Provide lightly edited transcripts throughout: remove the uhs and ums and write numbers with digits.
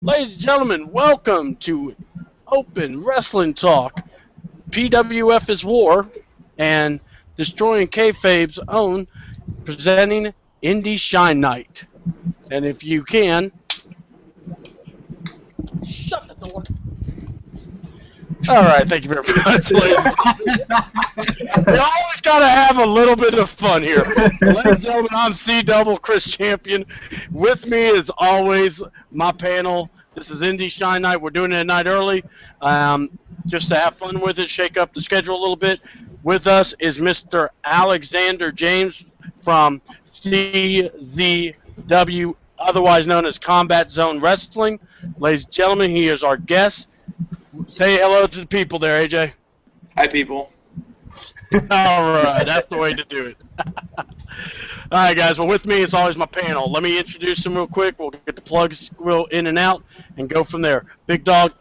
Ladies and gentlemen, welcome to Open Wrestling Talk. PWF is War and Destroying Kayfabe's own presenting Indie Shine Night. And if you can, shut the door. All right, thank you very much, ladies and gentlemen. We always got to have a little bit of fun here. Ladies and gentlemen, I'm C-Double Chris Champion. With me, as always, my panel. This is Indie Shine Night. We're doing it a night early just to have fun with it, shake up the schedule a little bit. With us is Mr. Alexander James from CZW, otherwise known as Combat Zone Wrestling. Ladies and gentlemen, he is our guest. Say hello to the people there, AJ. Hi, people. All right, that's the way to do it. All right, guys. Well, with me, it's always my panel. Let me introduce them real quick. We'll get the plugs real in and out and go from there. Big Dog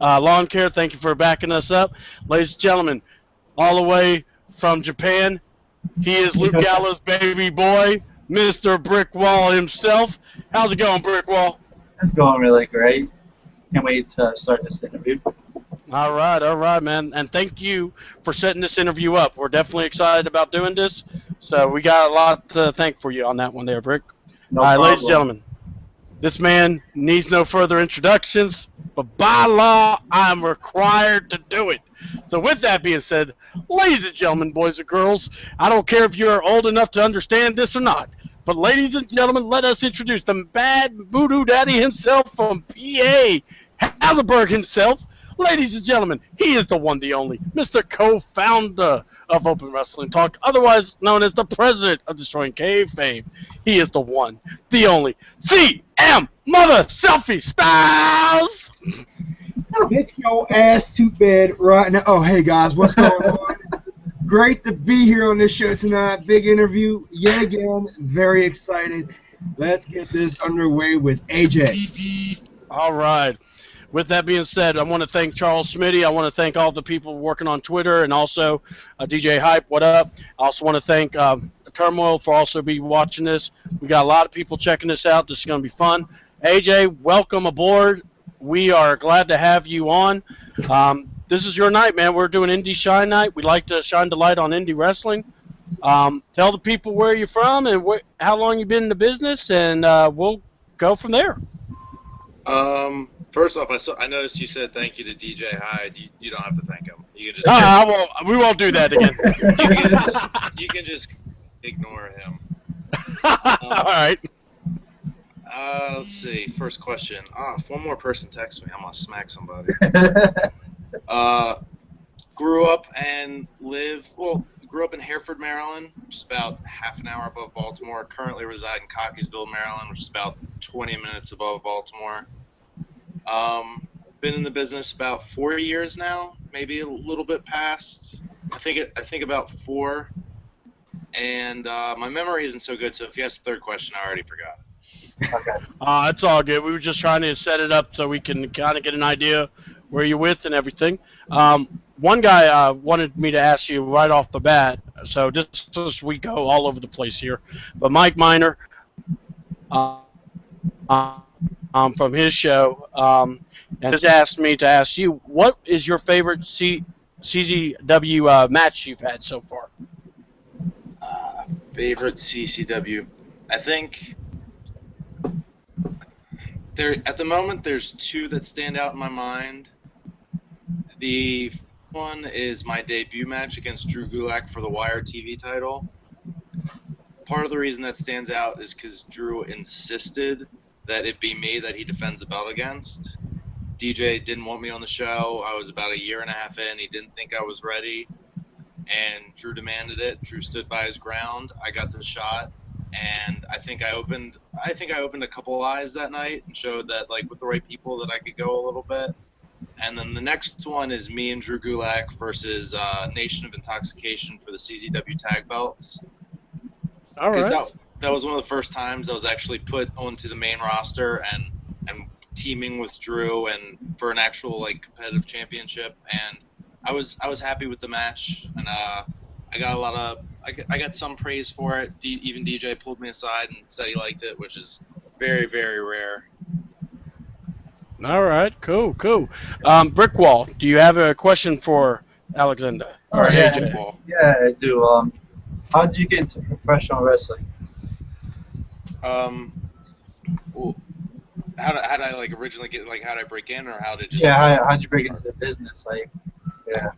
Lawn Care, thank you for backing us up. Ladies and gentlemen, all the way from Japan, he is Luke Gallows' baby boy, Mr. Brickwall himself. How's it going, Brickwall? It's going really great. Can't wait to start this interview. All right, man. And thank you for setting this interview up. We're definitely excited about doing this. So we got a lot to thank for you on that one there, Brick. No All right, problem. ladies and gentlemen, this man needs no further introductions, but by law, I'm required to do it. So with that being said, ladies and gentlemen, boys and girls, I don't care if you're old enough to understand this or not, but ladies and gentlemen, let us introduce the bad voodoo daddy himself from PA, Halliburg himself. Ladies and gentlemen, he is the one, the only, Mr. Co-founder of Open Wrestling Talk, otherwise known as the president of Destroying Kayfabe. He is the one, the only, CM Mother Selfie Styles. Get your ass to bed right now. Oh, hey guys, what's going on? Great to be here on this show tonight. Big interview yet again. Very excited. Let's get this underway with AJ. All right. With that being said, I want to thank Charles Smitty. I want to thank all the people working on Twitter and also DJ Hype. What up? I also want to thank Turmoil for also be watching this. We got a lot of people checking this out. This is going to be fun. AJ, welcome aboard. We are glad to have you on. This is your night, man. We're doing Indie Shine Night. We like to shine the light on indie wrestling. Tell the people where you're from and how long you've been in the business, and we'll go from there. First off, I noticed you said thank you to DJ Hyde. You don't have to thank him. You can just we won't do that again. you can just ignore him. All right. Let's see. First question. If one more person texts me, I'm gonna smack somebody. Grew up in Hereford, Maryland, which is about half an hour above Baltimore. Currently reside in Cockeysville, Maryland, which is about 20 minutes above Baltimore. Been in the business about 4 years now, maybe a little bit past. I think about 4. And my memory isn't so good, so if you ask the third question, I already forgot. Okay. It's all good. We were just trying to set it up so we can kind of get an idea where you're with and everything. One guy wanted me to ask you right off the bat, so just as we go all over the place here. But Mike Miner, from his show, and just asked me to ask you, what is your favorite CZW match you've had so far? Favorite CCW? I think at the moment there's 2 that stand out in my mind. The one is my debut match against Drew Gulak for the Wire TV title. Part of the reason that stands out is because Drew insisted that it be me that he defends the belt against. DJ didn't want me on the show. I was about a year and a half in. He didn't think I was ready, and Drew demanded it. Drew stood by his ground. I got the shot, and I think I opened a couple eyes that night and showed that, like, with the right people, that I could go a little bit. And then the next one is me and Drew Gulak versus Nation of Intoxication for the CZW tag belts. All right. Because that was one of the first times I was actually put onto the main roster and teaming with Drew and for an actual, like, competitive championship. And I was happy with the match, and I got some praise for it. Even DJ pulled me aside and said he liked it, which is very, very rare. All right, cool, cool. Brickwall, do you have a question for Alexander Oh or yeah, AJ? Well, yeah, I do. How did you get into professional wrestling? um, well, how did I like originally get like how did I break in or how did it just Yeah, like how'd you break into the business? Like, yeah,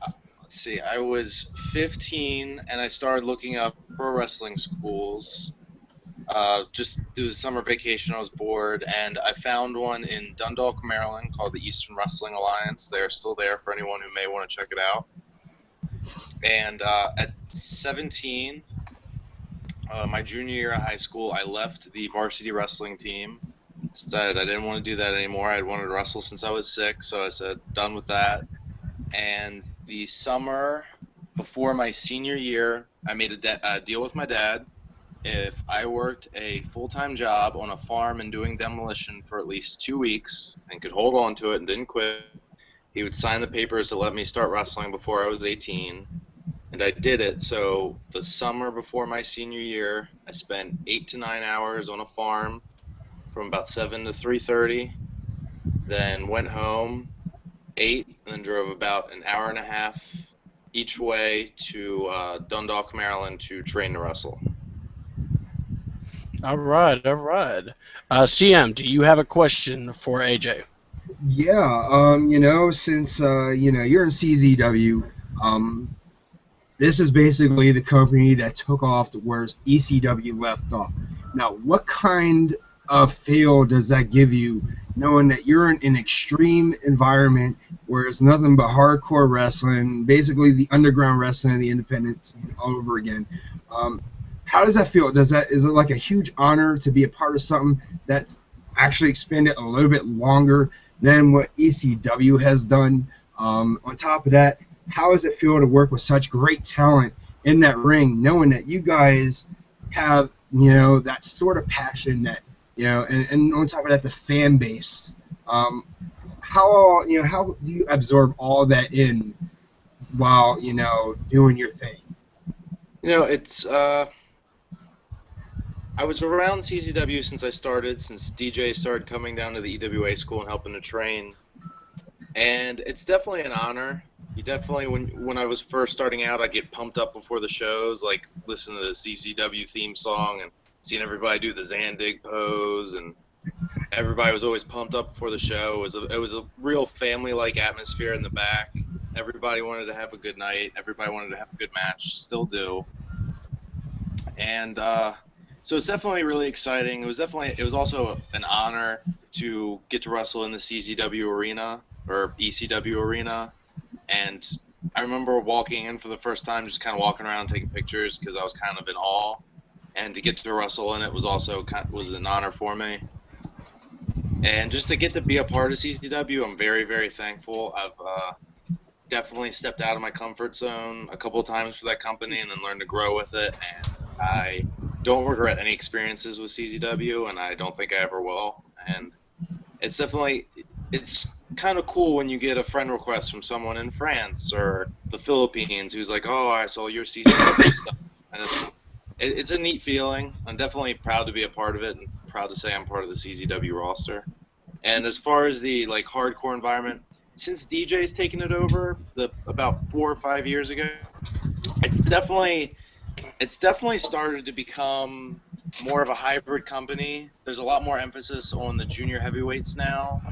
let's see, I was 15 and I started looking up pro wrestling schools. Just it was summer vacation. I was bored, and I found one in Dundalk, Maryland, called the Eastern Wrestling Alliance. They're still there for anyone who may want to check it out. And at 17, my junior year of high school, I left the varsity wrestling team. Decided I didn't want to do that anymore. I'd wanted to wrestle since I was 6, so I said, done with that. And the summer before my senior year, I made a deal with my dad. If I worked a full-time job on a farm and doing demolition for at least 2 weeks and could hold on to it and didn't quit, he would sign the papers to let me start wrestling before I was 18. And I did it. So the summer before my senior year, I spent 8 to 9 hours on a farm from about 7 to 3:30. Then went home, ate, and then drove about an hour and a half each way to Dundalk, Maryland to train to wrestle. All right, all right. CM, do you have a question for AJ? Yeah, since you're in CZW, this is basically the company that took off to where ECW left off. Now, what kind of feel does that give you, knowing that you're in an extreme environment where it's nothing but hardcore wrestling, basically the underground wrestling and the independent scene all over again? How does that feel? Is it like a huge honor to be a part of something that's actually expanded a little bit longer than what ECW has done? On top of that, how does it feel to work with such great talent in that ring, knowing that you guys have, that sort of passion that, and on top of that, the fan base. How do you absorb all that in while, doing your thing? It's I was around CZW since I started, since DJ started coming down to the EWA school and helping to train. And it's definitely an honor. You definitely, when I was first starting out, I'd get pumped up before the shows, like listen to the CZW theme song and seeing everybody do the Zandig pose, and everybody was always pumped up before the show. It was a real family-like atmosphere in the back. Everybody wanted to have a good night. Everybody wanted to have a good match. Still do. And so it's definitely really exciting. It was also an honor to get to wrestle in the CZW arena or ECW arena. And I remember walking in for the first time, just kind of walking around taking pictures because I was kind of in awe. And to get to wrestle in it was also was an honor for me. And just to get to be a part of CZW, I'm very, very thankful. I've definitely stepped out of my comfort zone a couple of times for that company and then learned to grow with it. And I don't regret any experiences with CZW, and I don't think I ever will. And it's kind of cool when you get a friend request from someone in France or the Philippines who's like, "Oh, I saw your CZW stuff," and it's a neat feeling. I'm definitely proud to be a part of it and proud to say I'm part of the CZW roster. And as far as the like hardcore environment, since DJ's taken it over about 4 or 5 years ago, it's definitely started to become more of a hybrid company. There's a lot more emphasis on the junior heavyweights now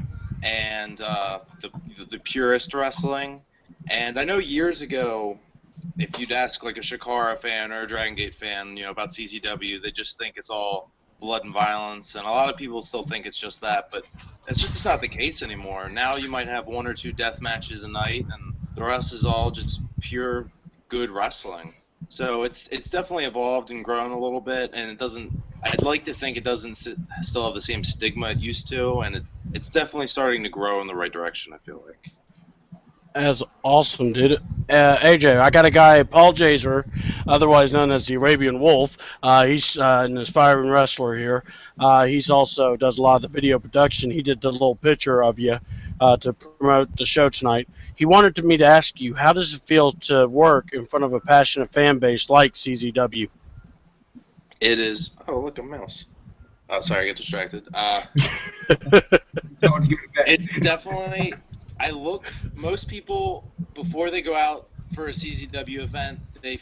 and the purist wrestling. And I know years ago, if you'd ask like a Shakara fan or a Dragon Gate fan, about CZW, they just think it's all blood and violence, and a lot of people still think it's just that, but that's just not the case anymore. Now you might have 1 or 2 death matches a night, and the rest is all just pure good wrestling. So it's definitely evolved and grown a little bit, and it doesn't. I'd like to think it doesn't still have the same stigma it used to, and it's definitely starting to grow in the right direction. I feel like. That's awesome, dude. AJ, I got a guy, Paul Jaser, otherwise known as the Arabian Wolf. He's an aspiring wrestler here. He's also does a lot of the video production. He did the little picture of you to promote the show tonight. He wanted me to ask you, how does it feel to work in front of a passionate fan base like CZW? It is. Oh, look, a mouse. Oh, sorry, I get distracted. Going to go to bed. It's definitely. Most people, before they go out for a CZW event, they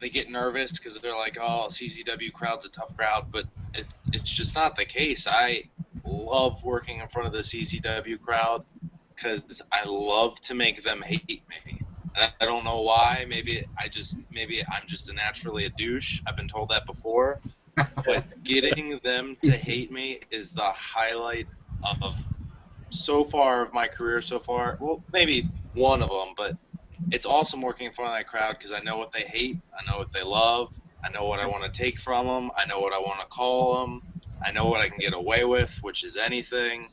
get nervous because they're like, oh, CZW crowd's a tough crowd, but it's just not the case. I love working in front of the CZW crowd because I love to make them hate me. And I don't know why. Maybe I'm just naturally a douche. I've been told that before. But getting them to hate me is the highlight of so far of my career so far. Well, maybe one of them, but it's awesome working in front of that crowd because I know what they hate, I know what they love, I know what I want to take from them, I know what I want to call them, I know what I can get away with, which is anything.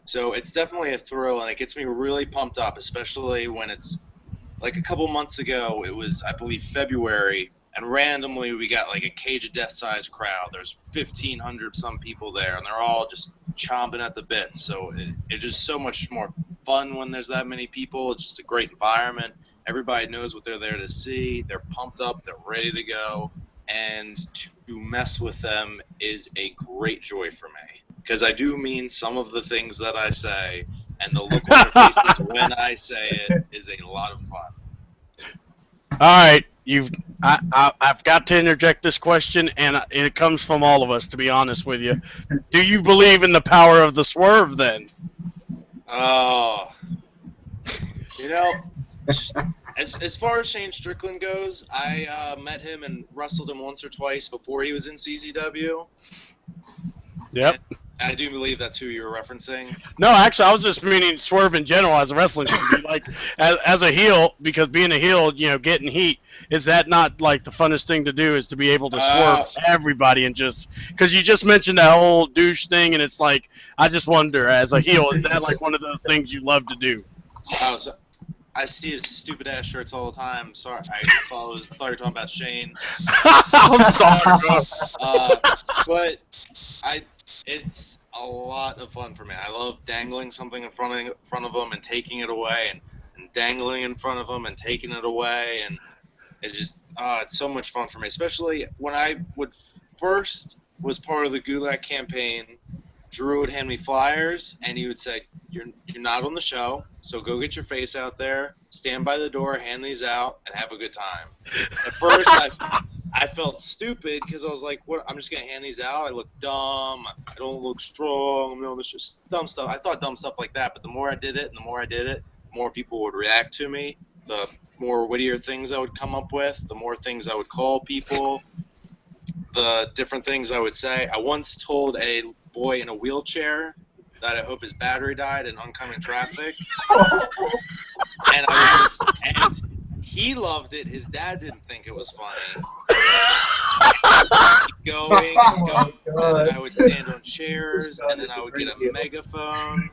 So it's definitely a thrill, and it gets me really pumped up, especially when it's like a couple months ago. It was, I believe, February. And randomly, we got like a Cage of Death size crowd. There's 1,500 some people there, and they're all just chomping at the bits. So it's just so much more fun when there's that many people. It's just a great environment. Everybody knows what they're there to see. They're pumped up. They're ready to go. And to mess with them is a great joy for me. Because I do mean some of the things that I say, and the look on their faces when I say it is a lot of fun. All right, I've got to interject this question, and it comes from all of us, to be honest with you. Do you believe in the power of the Swerve, then? Oh, you know, as far as Shane Strickland goes, I met him and wrestled him once or twice before he was in CZW. Yep. And I do believe that's who you were referencing. No, actually, I was just meaning Swerve in general as a wrestling company. Like, as a heel, because being a heel, you know, getting heat, is that not, like, the funnest thing to do is to be able to swerve everybody and just... Because you just mentioned that whole douche thing, and it's like, I just wonder, as a heel, is that, like, one of those things you love to do? Oh, so I see his stupid-ass shirts all the time. Sorry, I thought you were talking about Shane. I'm sorry, bro. But it's a lot of fun for me. I love dangling something in front of them and taking it away, and dangling in front of them and taking it away, and it's so much fun for me. Especially when I first was part of the Gulak campaign. Drew would hand me flyers, and he would say, "You're not on the show, so go get your face out there, stand by the door, hand these out, and have a good time." At first, I felt stupid because I was like, "What? I'm just gonna hand these out? I look dumb. I don't look strong. I'm on the show." Dumb stuff. I thought dumb stuff like that. But the more I did it, and the more I did it, the more people would react to me. The more wittier things I would come up with. The more things I would call people. The different things I would say. I once told a boy in a wheelchair that I hope his battery died in oncoming traffic. And he loved it. His dad didn't think it was funny. Keep going and going. And then I would stand on chairs, and then I would get a megaphone.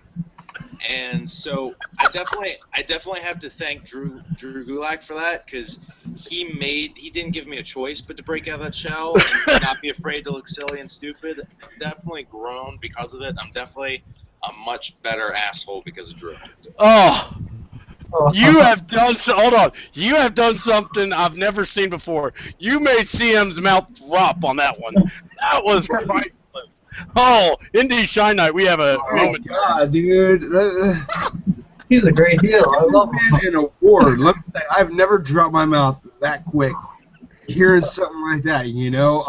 And so I definitely have to thank Drew Gulak for that, because he didn't give me a choice but to break out of that shell and not be afraid to look silly and stupid. I've definitely grown because of it. I'm definitely a much better asshole because of Drew. Oh, you have done hold on. You have done something I've never seen before. You made CM's mouth drop on that one. That was priceless. Oh, Indie Shine Night, we have a moment. God, dude. He's a great heel. I love him. An award. Let me say, I've never dropped my mouth that quick. Hearing something like that, you know.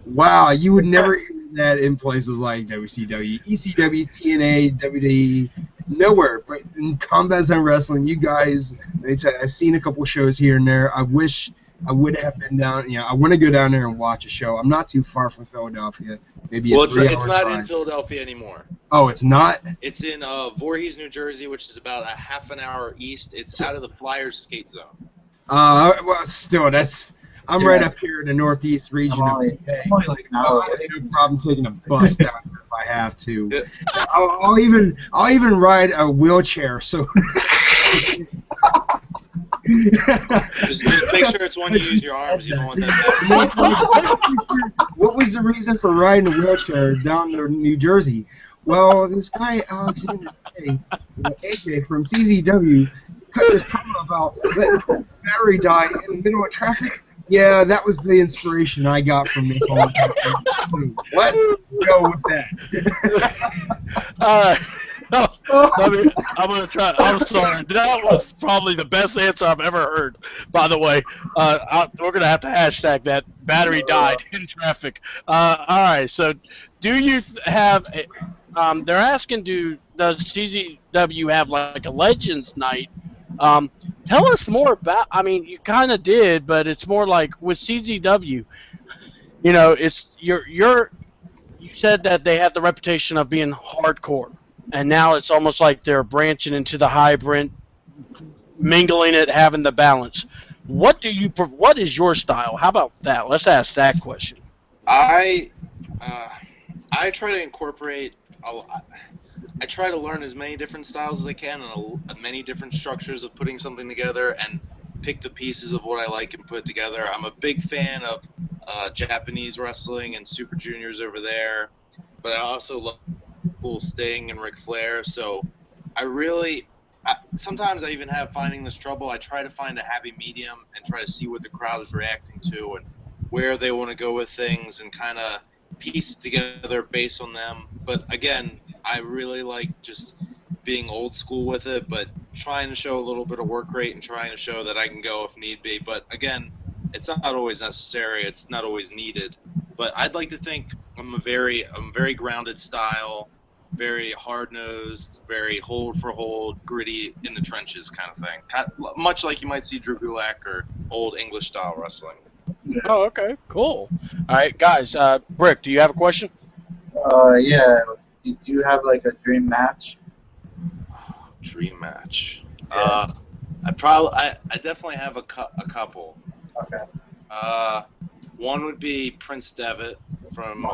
Wow, you would never hear that in places like WCW, ECW, TNA, WWE, nowhere. But in Combat Zone Wrestling, you guys, I've seen a couple shows here and there. I wish I would have been down. I want to go down there and watch a show. I'm not too far from Philadelphia. Maybe it's not in Philadelphia anymore. Oh, it's not? It's in Voorhees, New Jersey, which is about a half an hour east. It's out of the Flyers skate zone. Well, still, I'm right up here in the northeast region of the UK. I have no problem taking a bus down there if I have to. Yeah. I'll even ride a wheelchair. So just make sure it's one you use your arms. You don't want that. What was the reason for riding a wheelchair down to New Jersey? Well, this guy Alexander AJ from CZW cut this promo about letting battery die in the middle of traffic. Yeah, that was the inspiration I got from this whole thing. Let's go with that. All right. I'm gonna try. I'm sorry. That was probably the best answer I've ever heard. By the way, we're gonna have to hashtag that. Battery died in traffic. All right. So, do you have? They're asking, does CZW have like a Legends Night? Tell us more about. I mean, you kind of did, but it's more like with CZW. You know, it's you said that they had the reputation of being hardcore, and now it's almost like they're branching into the hybrid, mingling it, having the balance. What is your style? How about that? Let's ask that question. I I try to incorporate. I try to learn as many different styles as I can and many different structures of putting something together and pick the pieces of what I like and put it together. I'm a big fan of Japanese wrestling and Super Juniors over there, but I also love cool Sting and Ric Flair. So sometimes I even have finding this trouble. I try to find a happy medium and try to see what the crowd is reacting to and where they want to go with things and kind of piece it together based on them. But again, I really like just being old school with it, but trying to show a little bit of work rate and trying to show that I can go if need be. But again, it's not always necessary. It's not always needed. But I'd like to think I'm a very grounded style, very hard-nosed, very hold-for-hold, gritty, in the trenches kind of thing. Much like you might see Drew Gulak or old English-style wrestling. Oh, okay, cool. All right, guys. Brick, do you have a question? Yeah. Did you have like a dream match? Dream match. Yeah. I definitely have a couple. Okay. One would be Prince Devitt from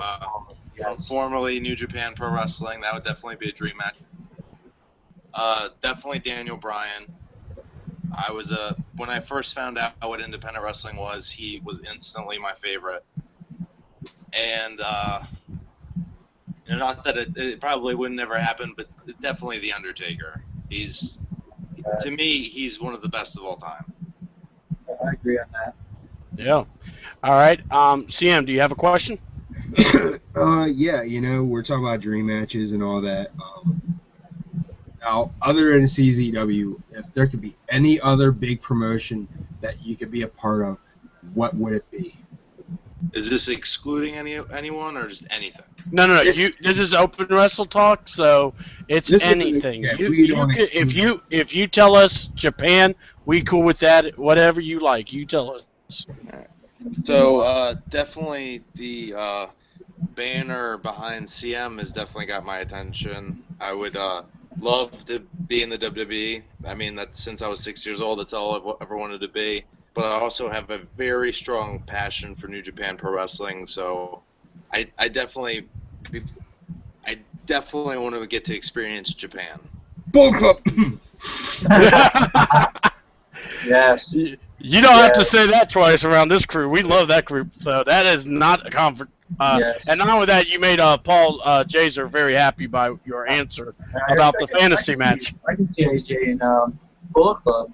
Yes. formerly New Japan Pro Wrestling. That would definitely be a dream match. Definitely Daniel Bryan. When I first found out what independent wrestling was, he was instantly my favorite. And not that it probably would never happen, but definitely The Undertaker. To me, he's one of the best of all time. I agree on that. Yeah. All right. CM, do you have a question? Yeah, we're talking about dream matches and all that. Now, other than CZW, if there could be any other big promotion that you could be a part of, what would it be? Is this excluding anyone or just anything? No. This is open wrestle talk, so it's anything. If you tell us Japan, we cool with that. Whatever you like, you tell us. So definitely the banner behind CM has definitely got my attention. I would love to be in the WWE. I mean, that's since I was 6 years old. That's all I've ever wanted to be. But I also have a very strong passion for New Japan Pro Wrestling. So I definitely want to get to experience Japan. Bull Club. Yes. You don't have to say that twice around this crew. We love that group. So that is not a comfort. Yes. And not only that, you made Paul Jaser very happy by your answer about the fantasy match. I can see AJ in Bullet Club.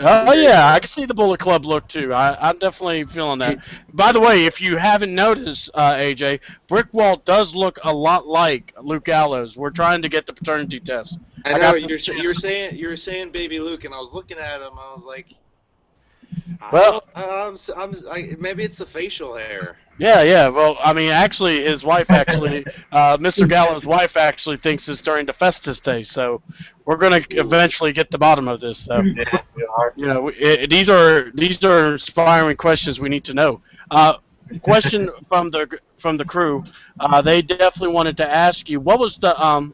Oh, yeah, I can see the Bullet Club look, too. I'm definitely feeling that. By the way, if you haven't noticed, AJ, Brickwall does look a lot like Luke Gallows. We're trying to get the paternity test. I know, you were saying Baby Luke, and I was looking at him, I was like, well, maybe it's the facial hair. Yeah. Well, I mean, actually, his wife Mr. Gallows' wife actually thinks it's during the Festus Day. So we're going to eventually get the bottom of this. So, Yeah, we are. these are inspiring questions we need to know. Question from the crew. They definitely wanted to ask you, what was the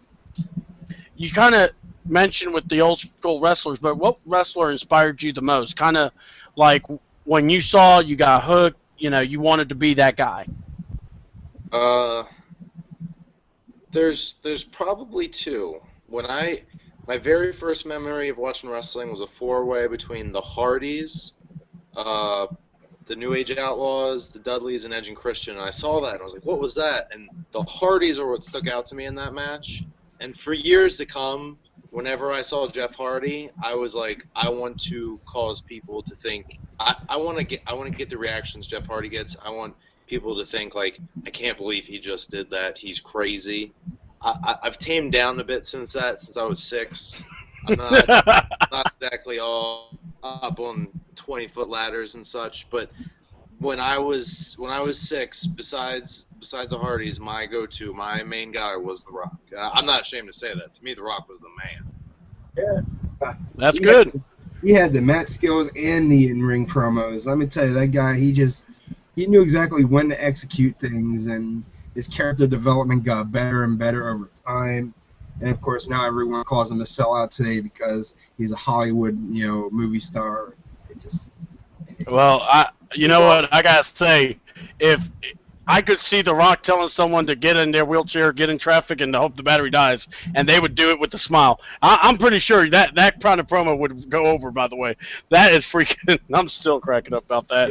you kind of mentioned with the old school wrestlers, but what wrestler inspired you the most? Kind of like when you saw you got hooked, you wanted to be that guy. There's probably two. My very first memory of watching wrestling was a four-way between the Hardys, the New Age Outlaws, the Dudleys, and Edge and Christian. And I saw that and I was like, what was that? And the Hardys are what stuck out to me in that match. And for years to come, whenever I saw Jeff Hardy, I was like, I want to cause people to think. I want to get the reactions Jeff Hardy gets. I want people to think like, I can't believe he just did that. He's crazy. I've tamed down a bit since I was 6. I'm not exactly all up on 20-foot ladders and such, but when I was 6, besides the Hardys, my main guy was The Rock. I'm not ashamed to say that. To me, The Rock was the man. Yeah. That's good. He had the mat skills and the in-ring promos. Let me tell you, that guy, he knew exactly when to execute things, and his character development got better and better over time. And of course, now everyone calls him a sellout today because he's a Hollywood, movie star. Well, you know what I gotta say, if I could see The Rock telling someone to get in their wheelchair, get in traffic, and to hope the battery dies, and they would do it with a smile. I'm pretty sure that kind of promo would go over. By the way, that is freaking. I'm still cracking up about that.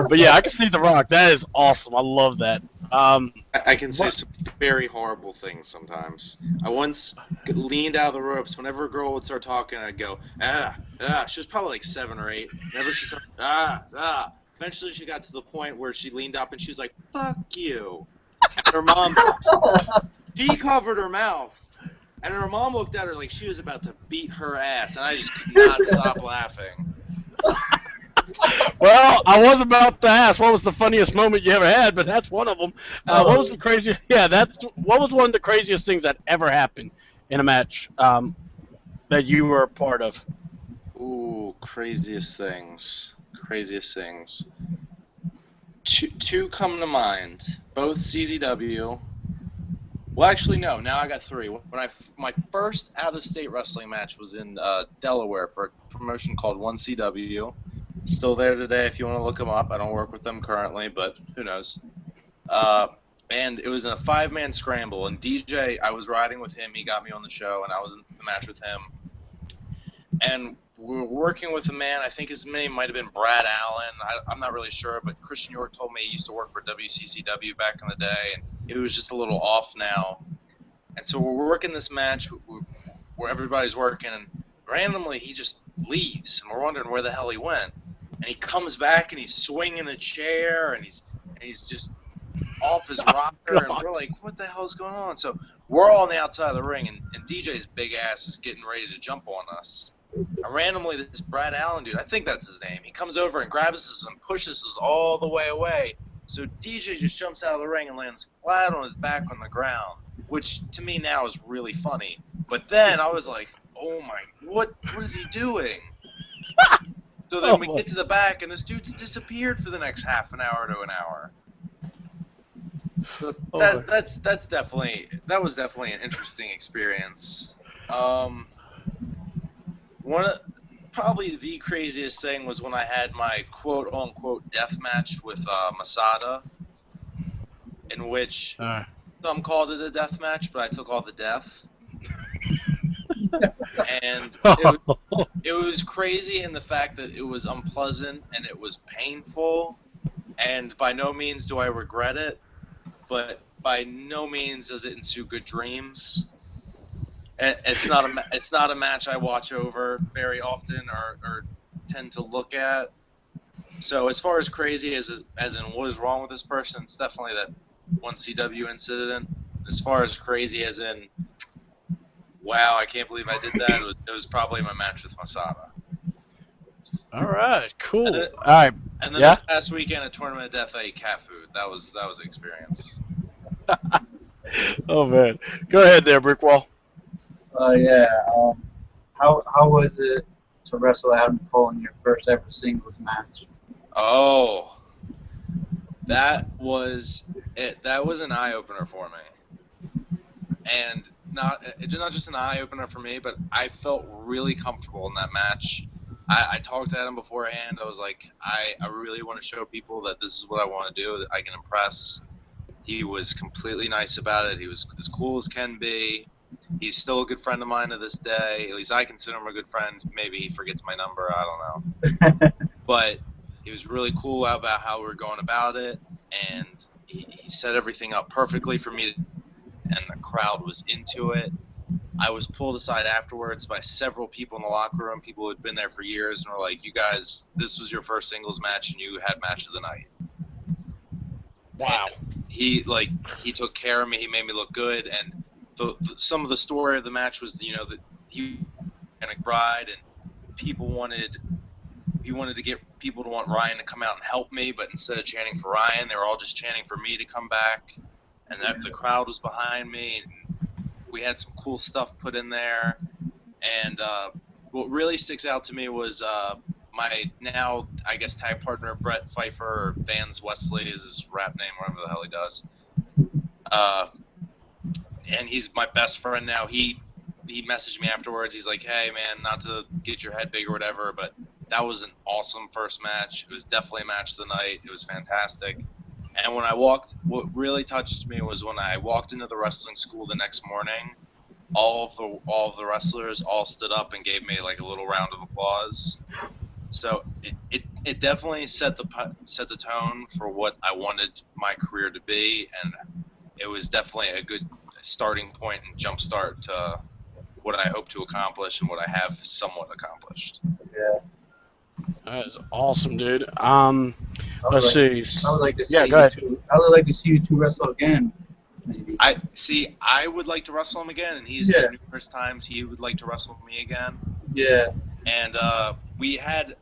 But yeah, I can see The Rock. That is awesome. I love that. I can say some very horrible things sometimes. I once leaned out of the ropes. Whenever a girl would start talking, I'd go, She was probably like 7 or 8. Whenever she started, Eventually, she got to the point where she leaned up and she was like, "Fuck you." And her mom, she covered her mouth. And her mom looked at her like she was about to beat her ass. And I just could not stop laughing. Well, I was about to ask what was the funniest moment you ever had, but that's one of them. What was the craziest? Yeah, what was one of the craziest things that ever happened in a match that you were a part of? Ooh, craziest things. Two come to mind. Both CZW. Well, actually, no. Now I got 3. My first out-of-state wrestling match was in Delaware for a promotion called 1CW. Still there today if you want to look them up. I don't work with them currently, but who knows. And it was a 5-man scramble. And DJ, I was riding with him. He got me on the show, and I was in the match with him. And we were working with a man. I think his name might have been Brad Allen. I'm not really sure, but Christian York told me he used to work for WCCW back in the day, and it was just a little off now. And so we're working this match where everybody's working, and randomly he just leaves, and we're wondering where the hell he went. And he comes back, and he's swinging a chair, and he's just off his rocker, and we're like, what the hell's going on? So we're all on the outside of the ring, and DJ's big ass is getting ready to jump on us. And randomly, this Brad Allen dude, I think that's his name, he comes over and grabs us and pushes us all the way away. So DJ just jumps out of the ring and lands flat on his back on the ground, which to me now is really funny. But then I was like, oh my, what is he doing? So then we get to the back, and this dude's disappeared for the next half an hour to an hour. So that was definitely an interesting experience. Probably the craziest thing was when I had my quote-unquote death match with Masada, in which some called it a death match, but I took all the death. And it was crazy in the fact that it was unpleasant and it was painful, and by no means do I regret it, but by no means does it ensue good dreams. It's not a match I watch over very often or tend to look at. So as far as crazy as in what is wrong with this person, it's definitely that 1CW incident. As far as crazy as in, wow, I can't believe I did that, it was probably my match with Masada. All right, cool. All right. And then this past weekend at Tournament of Death, I ate cat food. That was an experience. Oh man, go ahead there, Brickwall. How was it to wrestle Adam Cole in your first ever singles match? Oh, that was it. That was an eye opener for me, and not just an eye opener for me, but I felt really comfortable in that match. I talked to Adam beforehand. I was like, I really want to show people that this is what I want to do, that I can impress. He was completely nice about it. He was as cool as can be. He's still a good friend of mine to this day. At least I consider him a good friend. Maybe he forgets my number. I don't know. But he was really cool about how we were going about it, and he set everything up perfectly for me, and the crowd was into it. I was pulled aside afterwards by several people in the locker room, people who had been there for years, and were like, "You guys, this was your first singles match, and you had match of the night." Wow. And he took care of me. He made me look good, and some of the story of the match was, that he and a bride, and he wanted to get people to want Ryan to come out and help me, but instead of chanting for Ryan, they were all just chanting for me to come back, and that the crowd was behind me, and we had some cool stuff put in there, and what really sticks out to me was my now, I guess, tag partner Brett Pfeiffer, or Vans Wesley is his rap name, whatever the hell he does, and he's my best friend now. He messaged me afterwards. He's like, "Hey man, not to get your head big or whatever, but that was an awesome first match. It was definitely a match of the night. It was fantastic." And when I walked, what really touched me was when I walked into the wrestling school the next morning, all of the wrestlers all stood up and gave me like a little round of applause. So it definitely set the tone for what I wanted my career to be, and it was definitely a good starting point and jump start to what I hope to accomplish and what I have somewhat accomplished. Yeah. That is awesome, dude. Let's see. I would like to see Yeah, go ahead. I would like to see you two wrestle again. Maybe. I would like to wrestle him again, and he's said numerous times he would like to wrestle me again. Yeah. And we had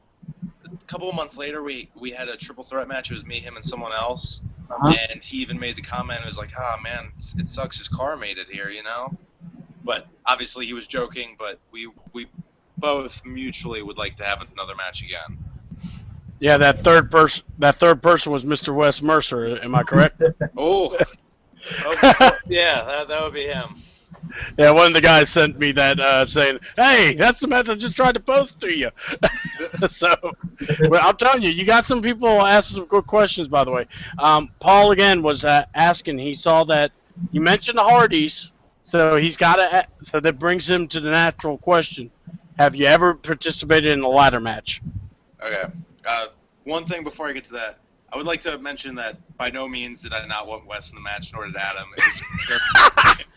a couple of months later, we had a triple threat match. It was me, him, and someone else. And he even made the comment. It was like, "Ah, man, it sucks his car made it here, you know." But obviously he was joking. But we both mutually would like to have another match again. Yeah, that third person was Mr. Wes Mercer. Am I correct? Oh, yeah, that would be him. Yeah, one of the guys sent me that saying, "Hey, that's the match I just tried to post to you." So, well, I'm telling you, you got some people asking some good questions. By the way, Paul again was asking. He saw that you mentioned the Hardys, so he's got to. So that brings him to the natural question: have you ever participated in a ladder match? Okay. One thing before I get to that, I would like to mention that by no means did I not want Wes in the match, nor did Adam.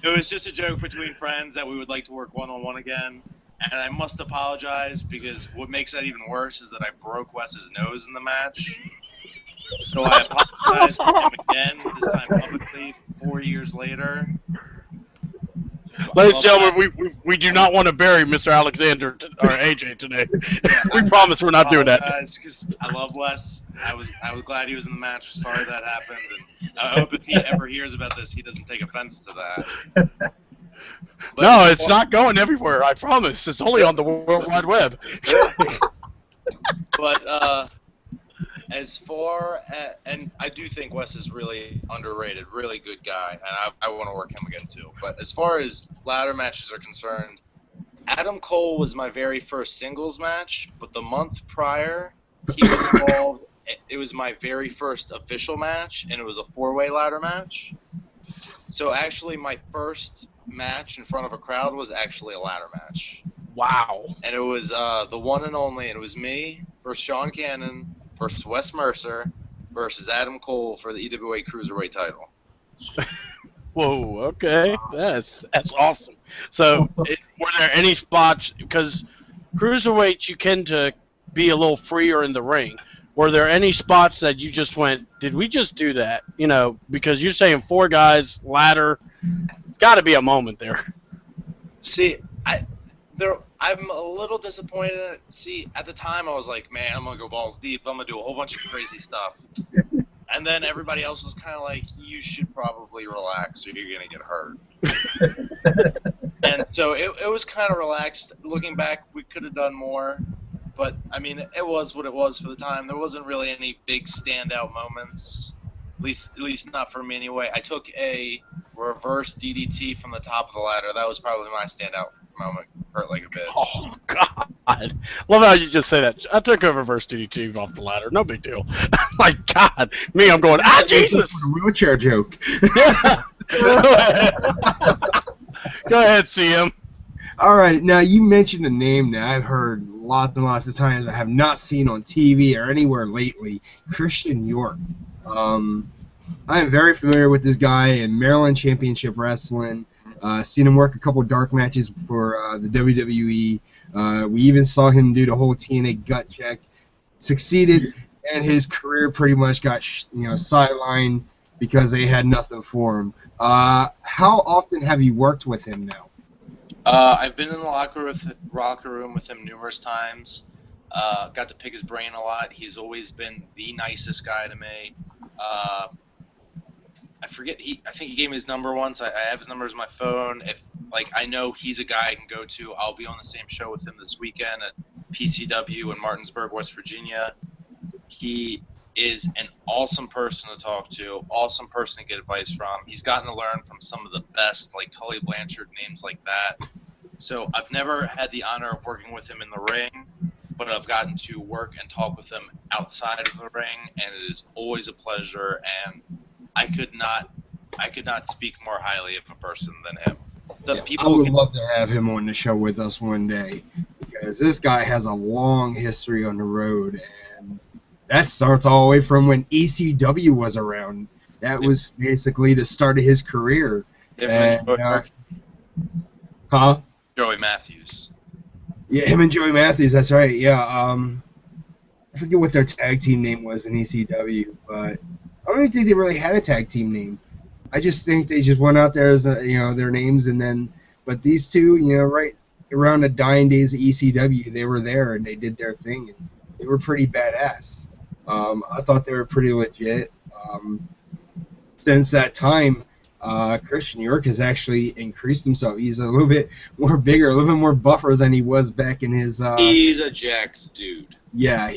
It was just a joke between friends that we would like to work one-on-one again. And I must apologize, because what makes that even worse is that I broke Wes's nose in the match. So I apologize to him again, this time publicly, 4 years later. Ladies and gentlemen, we do not want to bury Mr. Alexander or AJ today. We promise we're not doing that. Because I love Wes. I was glad he was in the match. Sorry that happened. And I hope if he ever hears about this, he doesn't take offense to that. No, it's not going everywhere. I promise. It's only on the World Wide Web. But as far as, and I do think Wes is really underrated, really good guy, and I want to work him again too. But as far as ladder matches are concerned, Adam Cole was my very first singles match, but the month prior, he was involved. It was my very first official match, and it was a 4-way ladder match. So actually, my first match in front of a crowd was actually a ladder match. Wow. And it was the one and only, and it was me versus Sean Cannon versus Wes Mercer versus Adam Cole for the EWA Cruiserweight title. Whoa, okay. That's awesome. So, were there any spots, because Cruiserweights you tend to be a little freer in the ring. Were there any spots that you just went, did we just do that? You know, because you're saying 4 guys, ladder, it's got to be a moment there. See, I'm a little disappointed in it. See, at the time I was like, man, I'm going to go balls deep. I'm going to do a whole bunch of crazy stuff. And then everybody else was kind of like, you should probably relax or you're going to get hurt. And so it was kind of relaxed. Looking back, we could have done more. But, I mean, it was what it was for the time. There wasn't really any big standout moments, at least not for me anyway. I took a reverse DDT from the top of the ladder. That was probably my standout moment. Hurt like a bitch. Oh, God. Love how you just say that. I took a reverse DDT off the ladder. No big deal. My God. Me, I'm going, Jesus. A wheelchair joke. Go ahead, CM. All right, now you mentioned a name that I've heard lots and lots of times, but have not seen on TV or anywhere lately. Christian York. I am very familiar with this guy in Maryland Championship Wrestling. Seen him work a couple dark matches for the WWE. We even saw him do the whole TNA gut check. Succeeded, and his career pretty much got sidelined because they had nothing for him. How often have you worked with him now? I've been in the locker room with him numerous times. Got to pick his brain a lot. He's always been the nicest guy to me. I forget. I think he gave me his number once. I have his number as my phone. If I know he's a guy I can go to. I'll be on the same show with him this weekend at PCW in Martinsburg, West Virginia. He is an awesome person to talk to, awesome person to get advice from. He's gotten to learn from some of the best, like Tully Blanchard, names like that. So I've never had the honor of working with him in the ring, but I've gotten to work and talk with him outside of the ring, and it is always a pleasure. And I could not speak more highly of a person than him. I would love to have him on the show with us one day, because this guy has a long history on the road, and that starts all the way from when ECW was around. That was basically the start of his career. Joey Matthews. Yeah, him and Joey Matthews, that's right. Yeah, I forget what their tag team name was in ECW, but I don't even think they really had a tag team name. I just think they just went out there as their names, and then, but these two, right around the dying days of ECW, they were there and they did their thing, and they were pretty badass. I thought they were pretty legit. Since that time, Christian York has actually increased himself. He's a little bit more bigger, a little bit more buffer than he was back in his. He's a jacked dude. Yeah, I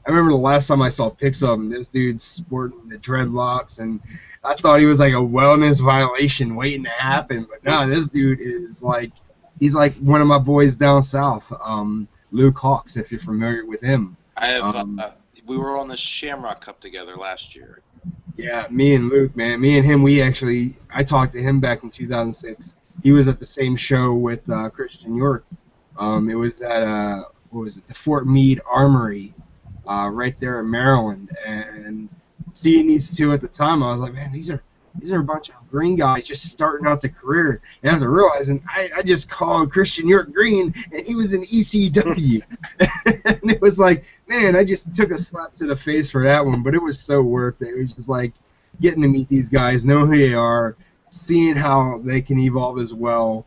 remember the last time I saw pics of him, this dude's sporting the dreadlocks, and I thought he was like a wellness violation waiting to happen. But no, this dude is he's like one of my boys down south, Luke Hawks, if you're familiar with him. I have. We were on the Shamrock Cup together last year. Yeah, me and Luke, man. Me and him, I talked to him back in 2006. He was at the same show with Christian York. It was at, the Fort Meade Armory, right there in Maryland. And seeing these two at the time, I was like, man, these are a bunch of green guys just starting out their career. And after realizing, I just called Christian York green, and he was in ECW. And it was like, man, I just took a slap to the face for that one, but it was so worth it. It was just like getting to meet these guys, know who they are, seeing how they can evolve as well.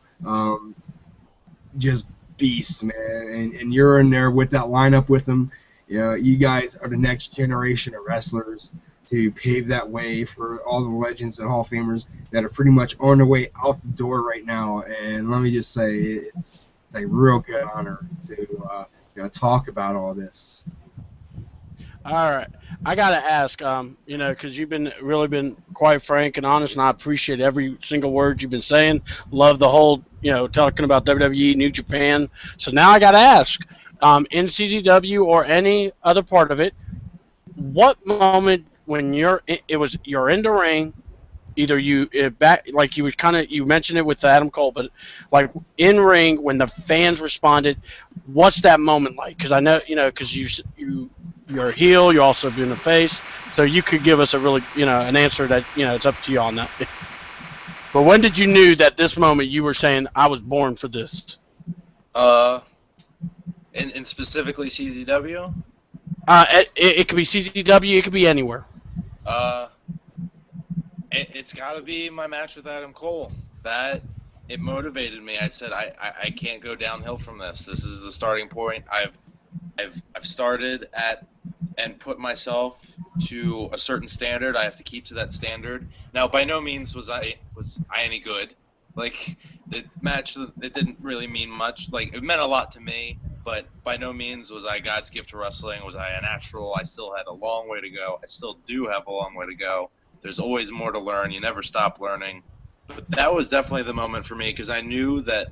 Just beasts, man. And you're in there with that lineup with them. You guys are the next generation of wrestlers to pave that way for all the legends and Hall of Famers that are pretty much on their way out the door right now. And let me just say, it's a real good honor to talk about all this. All right, I gotta ask, because you've really been quite frank and honest, and I appreciate every single word you've been saying. Love the whole, talking about WWE, New Japan. So now I gotta ask, in CZW or any other part of it, what moment when you're in the ring, either you mentioned it with Adam Cole, but like in ring when the fans responded, what's that moment like? Because I know because you're a heel, you're also doing a face, so you could give us a really an answer that it's up to you on that. But when did you knew that this moment you were saying I was born for this? And specifically CZW. It could be CZW, it could be anywhere. It's got to be my match with Adam Cole. That it motivated me. I said I can't go downhill from this. This is the starting point. I've started at and put myself to a certain standard. I have to keep to that standard. Now, by no means was I any good. Like the match, it didn't really mean much. Like it meant a lot to me, but by no means was I God's gift to wrestling. Was I a natural? I still had a long way to go. I still do have a long way to go. There's always more to learn. You never stop learning. But that was definitely the moment for me because I knew that,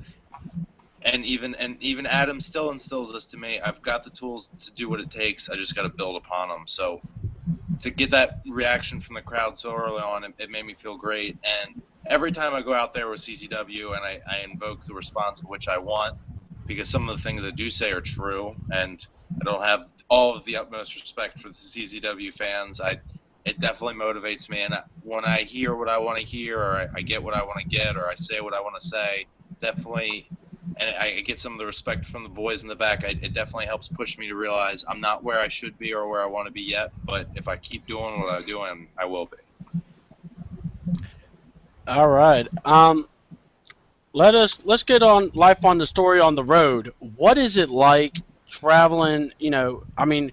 and even Adam still instills this to me. I've got the tools to do what it takes. I just got to build upon them. So to get that reaction from the crowd so early on, it made me feel great. And every time I go out there with CCW and I invoke the response of which I want, because some of the things I do say are true, and I don't have all of the utmost respect for the CCW fans. it definitely motivates me. And when I hear what I want to hear, or I get what I want to get, or I say what I want to say, definitely, and I get some of the respect from the boys in the back, it definitely helps push me to realize I'm not where I should be or where I want to be yet, but if I keep doing what I'm doing, I will be. All right. Let's get on life on the story on the road. What is it like traveling? You know, I mean,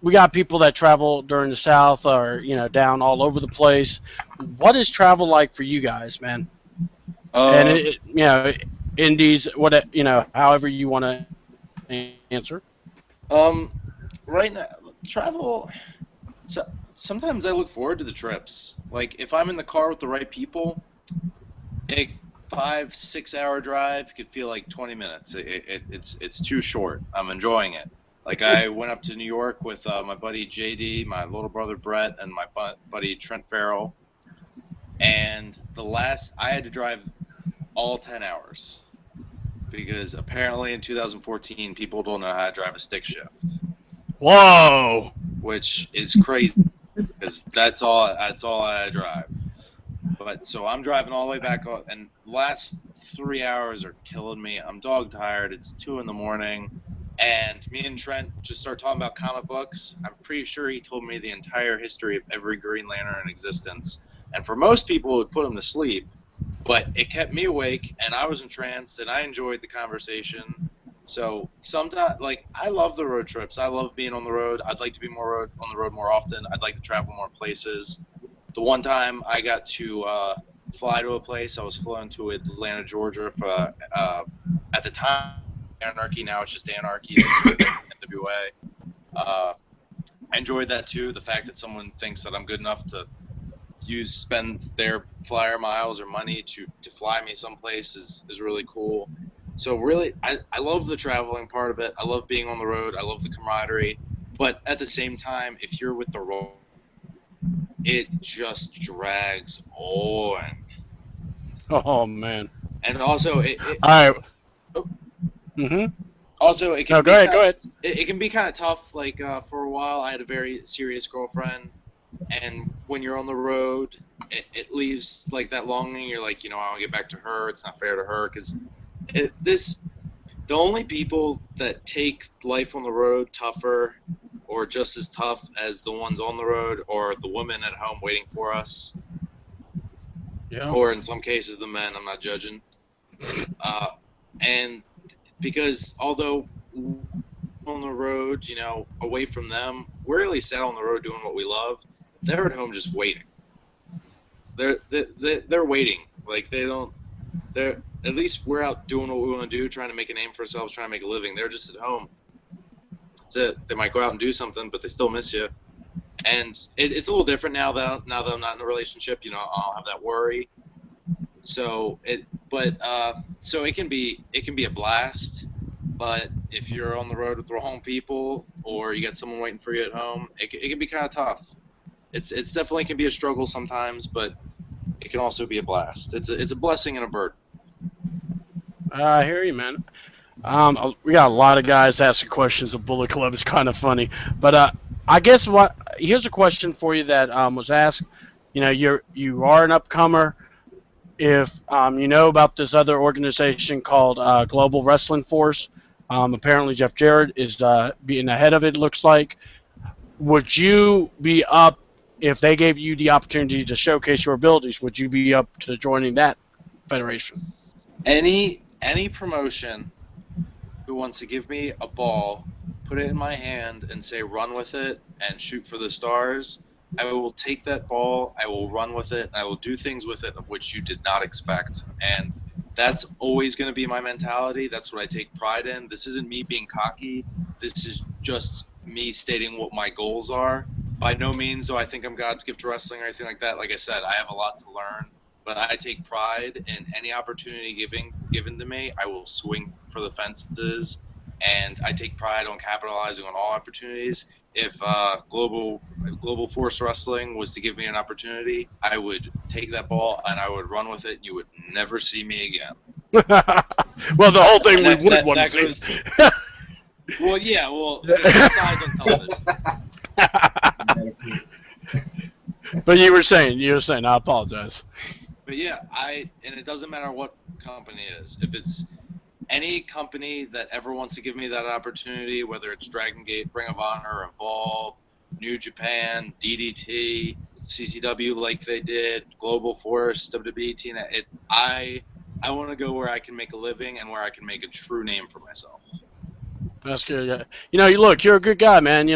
we got people that travel during the South or down all over the place. What is travel like for you guys, man? And indies, what however you want to answer. Right now, travel. So sometimes I look forward to the trips. Like if I'm in the car with the right people, a 5-6 hour drive could feel like 20 minutes. It's too short. I'm enjoying it. Like I went up to New York with my buddy JD, my little brother Brett, and my buddy Trent Farrell. And I had to drive all 10 hours because apparently in 2014 people don't know how to drive a stick shift. Whoa! Which is crazy because that's all I had to drive. But so I'm driving all the way back up, and the last 3 hours are killing me. I'm dog tired. It's 2 a.m, and me and Trent just start talking about comic books. I'm pretty sure he told me the entire history of every Green Lantern in existence. And for most people, it would put them to sleep, but it kept me awake, and I was entranced, and I enjoyed the conversation. So sometimes, like, I love the road trips. I love being on the road. I'd like to be on the road more often. I'd like to travel more places. The one time I got to fly to a place, I was flown to Atlanta, Georgia for, at the time, Anarchy. Now it's just Anarchy, NWA. I enjoyed that too. The fact that someone thinks that I'm good enough to spend their flyer miles or money to fly me someplace is really cool. So really, I love the traveling part of it. I love being on the road. I love the camaraderie. But at the same time, if you're with the road, it just drags on. Oh man! And also, all right. Oh, Mhm. Also, it can no, be go ahead. It can be kind of tough. Like for a while, I had a very serious girlfriend, and when you're on the road, it leaves like that longing. You're like, I want to get back to her. It's not fair to her because the only people that take life on the road tougher or just as tough as the ones on the road are the women at home waiting for us. Yeah. Or in some cases, the men. I'm not judging. And because although on the road, away from them, we're at least out on the road doing what we love. They're at home just waiting. They're waiting. Like they're at least we're out doing what we want to do, trying to make a name for ourselves, trying to make a living. They're just at home. That's it. They might go out and do something, but they still miss you. And it's a little different now that I'm not in a relationship. I don't have that worry. So it can be a blast. But if you're on the road with the wrong people, or you got someone waiting for you at home, it can be kind of tough. It's definitely can be a struggle sometimes, but it can also be a blast. It's a blessing and a burden. I hear you, man. We got a lot of guys asking questions of Bullet Club. It's kind of funny, but I guess here's a question for you that was asked. You are an upcomer. If you know about this other organization called Global Wrestling Force, apparently Jeff Jarrett is being ahead of it. Looks like. Would you be up if they gave you the opportunity to showcase your abilities? Would you be up to joining that federation? Any promotion who wants to give me a ball, put it in my hand, and say run with it and shoot for the stars, I will take that ball, I will run with it, and I will do things with it of which you did not expect. And that's always going to be my mentality. That's what I take pride in. This isn't me being cocky. This is just me stating what my goals are. By no means do I think I'm God's gift to wrestling or anything like that. Like I said, I have a lot to learn, but I take pride in any opportunity given to me. I will swing for the fences, and I take pride on capitalizing on all opportunities. If Global Force Wrestling was to give me an opportunity, I would take that ball and I would run with it. And you would never see me again. Well, the whole thing we would want to see. Well, yeah. Well, besides on television. But you were saying. I apologize. But yeah, and it doesn't matter what company it is. If it's any company that ever wants to give me that opportunity, whether it's Dragon Gate, Ring of Honor, Evolve, New Japan, DDT, CCW, like they did, Global Force, WWE, TNA, I want to go where I can make a living and where I can make a true name for myself. That's good. Yeah. You're a good guy, man.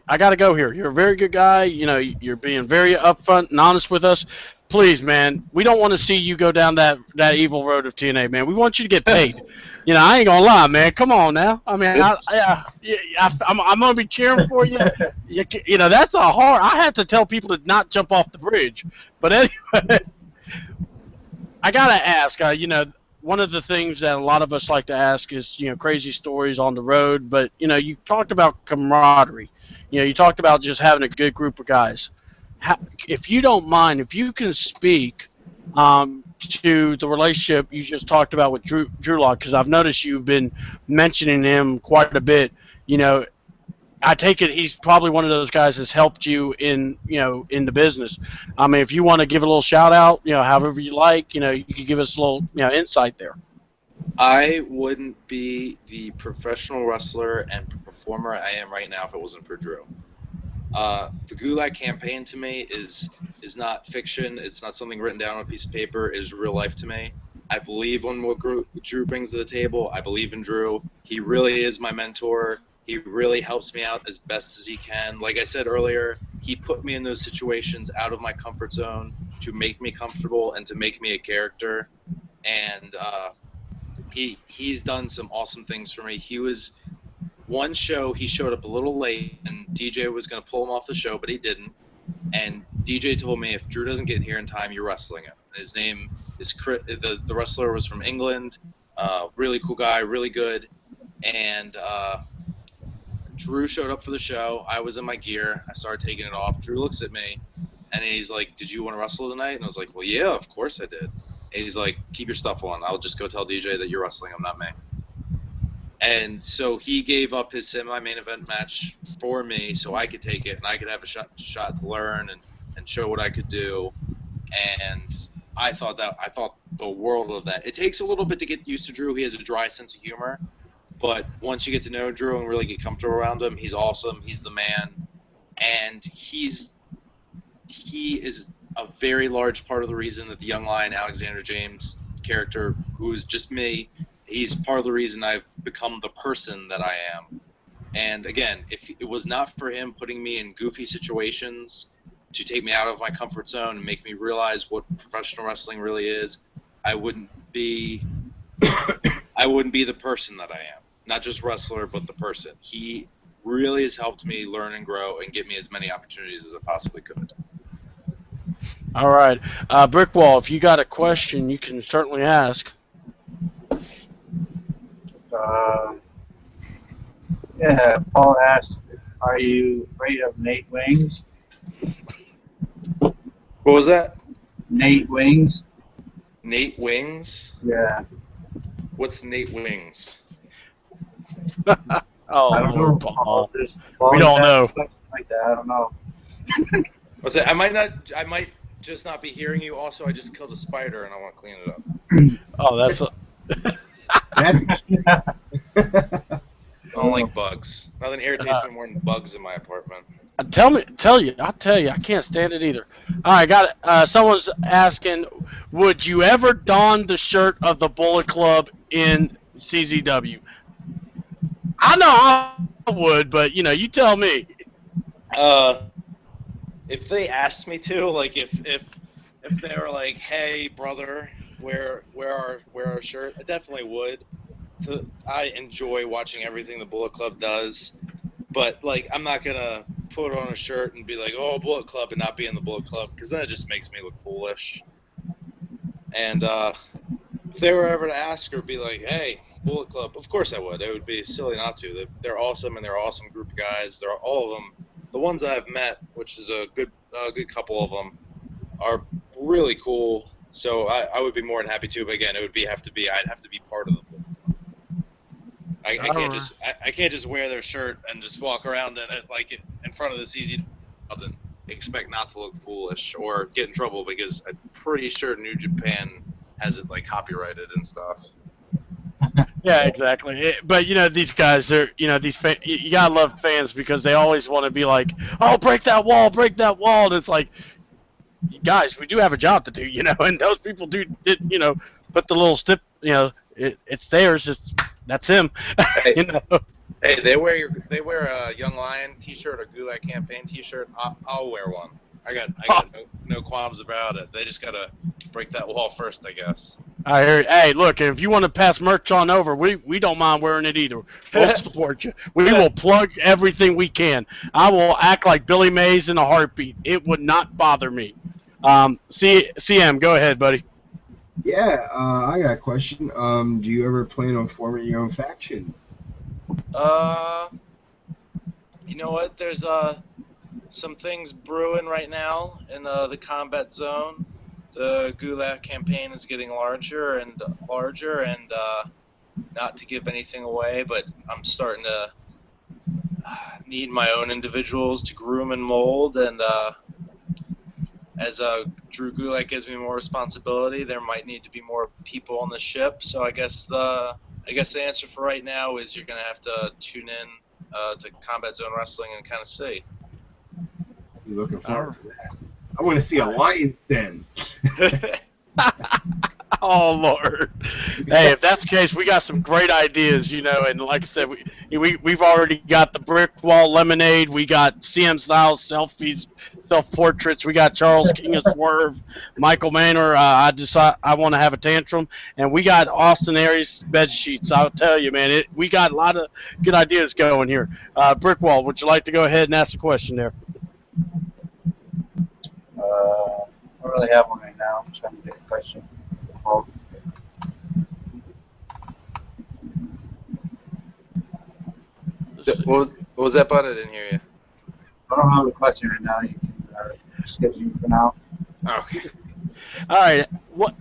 I got to go here. You're a very good guy. You're being very upfront and honest with us. Please, man, we don't want to see you go down that evil road of TNA, man. We want you to get paid. I ain't gonna lie, man. Come on now. I mean, I'm gonna be cheering for you. That's a hard. I have to tell people to not jump off the bridge. But anyway, I gotta ask. One of the things that a lot of us like to ask is, crazy stories on the road. But you talked about camaraderie. You talked about just having a good group of guys. If you don't mind, if you can speak to the relationship you just talked about with Drew Lock, because I've noticed you've been mentioning him quite a bit. I take it he's probably one of those guys that's helped you in the business. I mean, if you want to give a little shout out, however you like, you could give us a little insight there. I wouldn't be the professional wrestler and performer I am right now if it wasn't for Drew. The Gulag campaign to me is not fiction. It's not something written down on a piece of paper. It is real life to me. I believe in what Drew brings to the table. I believe in Drew. He really is my mentor. He really helps me out as best as he can. Like I said earlier, he put me in those situations out of my comfort zone to make me comfortable and to make me a character. And he's done some awesome things for me. One show, he showed up a little late, and DJ was going to pull him off the show, but he didn't. And DJ told me, if Drew doesn't get here in time, you're wrestling him. His name is Chris. The wrestler was from England. Really cool guy, really good. And Drew showed up for the show. I was in my gear. I started taking it off. Drew looks at me, and he's like, "Did you want to wrestle tonight?" And I was like, "Well, yeah, of course I did." And he's like, "Keep your stuff on. I'll just go tell DJ that you're wrestling him, not me." And so he gave up his semi-main event match for me so I could take it and I could have a shot to learn and show what I could do. And I thought the world of that. It takes a little bit to get used to Drew. He has a dry sense of humor. But once you get to know Drew and really get comfortable around him, he's awesome. He's the man. And he is a very large part of the reason that the Young Lion Alexander James character, who's just me, he's part of the reason I've become the person that I am. And again, if it was not for him putting me in goofy situations to take me out of my comfort zone and make me realize what professional wrestling really is, I wouldn't be the person that I am. Not just wrestler, but the person. He really has helped me learn and grow and get me as many opportunities as I possibly could. All right. Brickwall, if you got a question, you can certainly ask. Yeah, Paul asked, are you afraid of Nate Wings? What was that? Nate Wings? Nate Wings? Yeah. What's Nate Wings? Oh, I don't Lord, know. Paul. Paul We don't know. Like that, I don't know. What's that? I might just not be hearing you. Also, I just killed a spider and I want to clean it up. Oh, that's I don't like bugs. Nothing irritates me more than bugs in my apartment. I tell you, I can't stand it either. All right, got it. Someone's asking, would you ever don the shirt of the Bullet Club in CZW? I know I would, but you tell me. If they asked me to, like if they were like, "Hey, brother, wear our shirt," I definitely would. I enjoy watching everything the Bullet Club does, but like I'm not gonna put on a shirt and be like, "Oh, Bullet Club," and not be in the Bullet Club, because then it just makes me look foolish. And if they were ever to ask or be like, "Hey, Bullet Club," of course I would. It would be silly not to. They're awesome, and they're an awesome group of guys. They're all of them. The ones that I've met, which is a good couple of them, are really cool. So I would be more than happy to. But again, I'd have to be part of the Bullet Club. I can't just wear their shirt and just walk around in it like in front of the CZ and expect not to look foolish or get in trouble, because I'm pretty sure New Japan has it like copyrighted and stuff. Yeah, exactly. But these guys are, you gotta love fans because they always want to be like, "Oh, break that wall, break that wall." And it's like, guys, we do have a job to do, and those people do, put the little stip, it's theirs. That's him, Hey, you know. hey, they wear a Young Lion T-shirt or Gulag Campaign T-shirt. I'll wear one. I got no qualms about it. They just gotta break that wall first, I guess. I hear. Hey, look, if you want to pass merch on over, we don't mind wearing it either. We'll support you. We will plug everything we can. I will act like Billy Mays in a heartbeat. It would not bother me. CM, go ahead, buddy. Yeah, I got a question. Do you ever plan on forming your own faction? You know what? There's some things brewing right now in the combat zone. The Gulag campaign is getting larger and larger, and not to give anything away, but I'm starting to need my own individuals to groom and mold, and as Drew Gulak gives me more responsibility, there might need to be more people on the ship. So I guess the answer for right now is you're gonna have to tune in to Combat Zone Wrestling and kind of see. I'm looking forward to that. I want to see a Lions Den. Oh Lord! Hey, if that's the case, we got some great ideas, and like I said, we've already got the brick wall lemonade. We got CM Styles selfies, self portraits. We got Charles King of Swerve, Michael Manor. I want to have a tantrum, and we got Austin Aries bed sheets. I'll tell you, man, we got a lot of good ideas going here. Brick wall, would you like to go ahead and ask a question there? I don't really have one right now. I'm trying to get a question. Oh. What was that, bud? I didn't hear you. I don't have a question right now. You can skip me for now. Okay. All right. What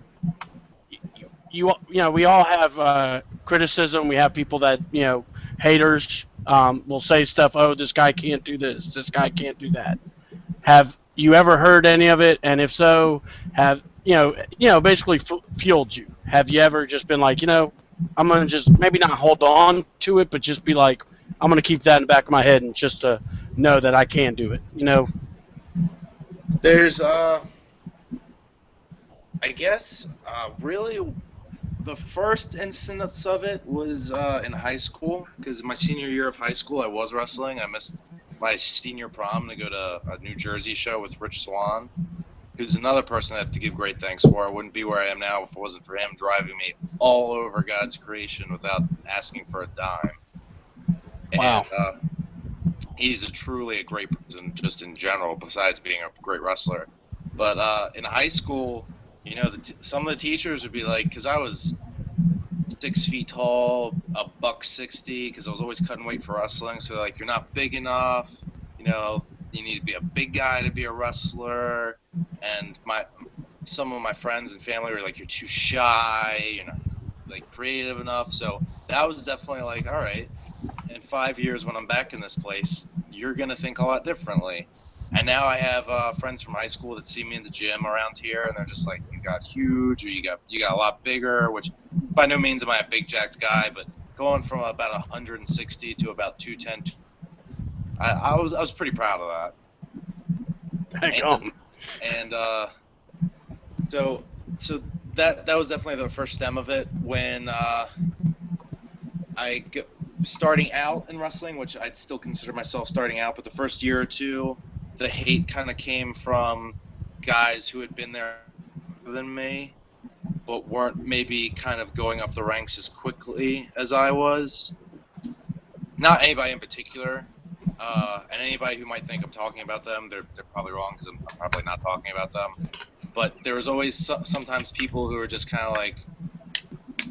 we all have criticism. We have people that haters will say stuff. Oh, this guy can't do this. This guy can't do that. Have you ever heard any of it? And if so, have basically fueled you? Have you ever just been like, I'm gonna just maybe not hold on to it, but just be like, I'm gonna keep that in the back of my head and just to know that I can do it. There's I guess really the first instance of it was in high school, because my senior year of high school I was wrestling. I missed my senior prom to go to a New Jersey show with Rich Swan, who's another person I have to give great thanks for. I wouldn't be where I am now if it wasn't for him driving me all over God's creation without asking for a dime. Wow. And he's truly a great person just in general, besides being a great wrestler. But in high school, some of the teachers would be like, because I was 6 feet tall, $160, because I was always cutting weight for wrestling. So like, you're not big enough. You need to be a big guy to be a wrestler. And some of my friends and family were like, you're too shy. You're not like creative enough. So that was definitely like, all right, in 5 years when I'm back in this place, you're gonna think a lot differently. And now I have friends from high school that see me in the gym around here, and they're just like, you got huge, or you got a lot bigger. Which by no means am I a big jacked guy, but going from about 160 to about 210, I was pretty proud of that. Hang on. And so that was definitely the first stem of it when starting out in wrestling, which I'd still consider myself starting out, but the first year or two, the hate kind of came from guys who had been there than me, but weren't maybe kind of going up the ranks as quickly as I was. Not anybody in particular, and anybody who might think I'm talking about them, they're probably wrong, because I'm probably not talking about them. But there was always sometimes people who are just kind of like,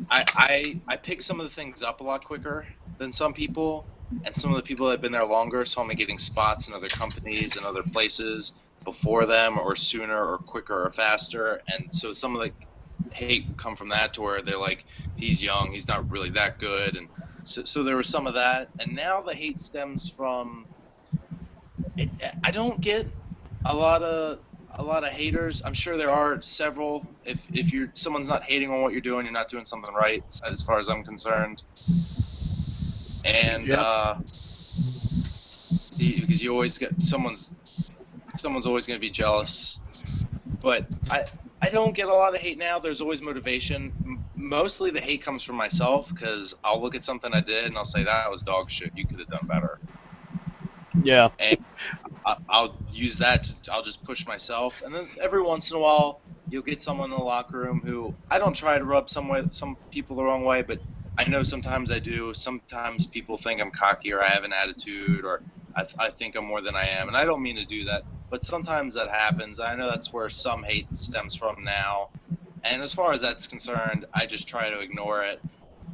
I pick some of the things up a lot quicker than some people, and some of the people that have been there longer saw me getting spots in other companies and other places before them, or sooner, or quicker, or faster. And so some of the hate would come from that, to where they're like, he's young, he's not really that good. And so there was some of that. And now the hate stems from, I don't get a lot of haters. I'm sure there are several. If someone's not hating on what you're doing, you're not doing something right, as far as I'm concerned. And Yep. because you always get someone's always going to be jealous. But I don't get a lot of hate now. There's always motivation. Mostly the hate comes from myself because I'll look at something I did and I'll say that was dog shit. You could have done better. Yeah. And I'll use that I'll just push myself, and then every once in a while you'll get someone in the locker room who I don't try to rub some people the wrong way, but I know sometimes I do. Sometimes people think I'm cocky or I have an attitude or I think I'm more than I am, and I don't mean to do that, but sometimes that happens. I know that's where some hate stems from now, and as far as that's concerned, I just try to ignore it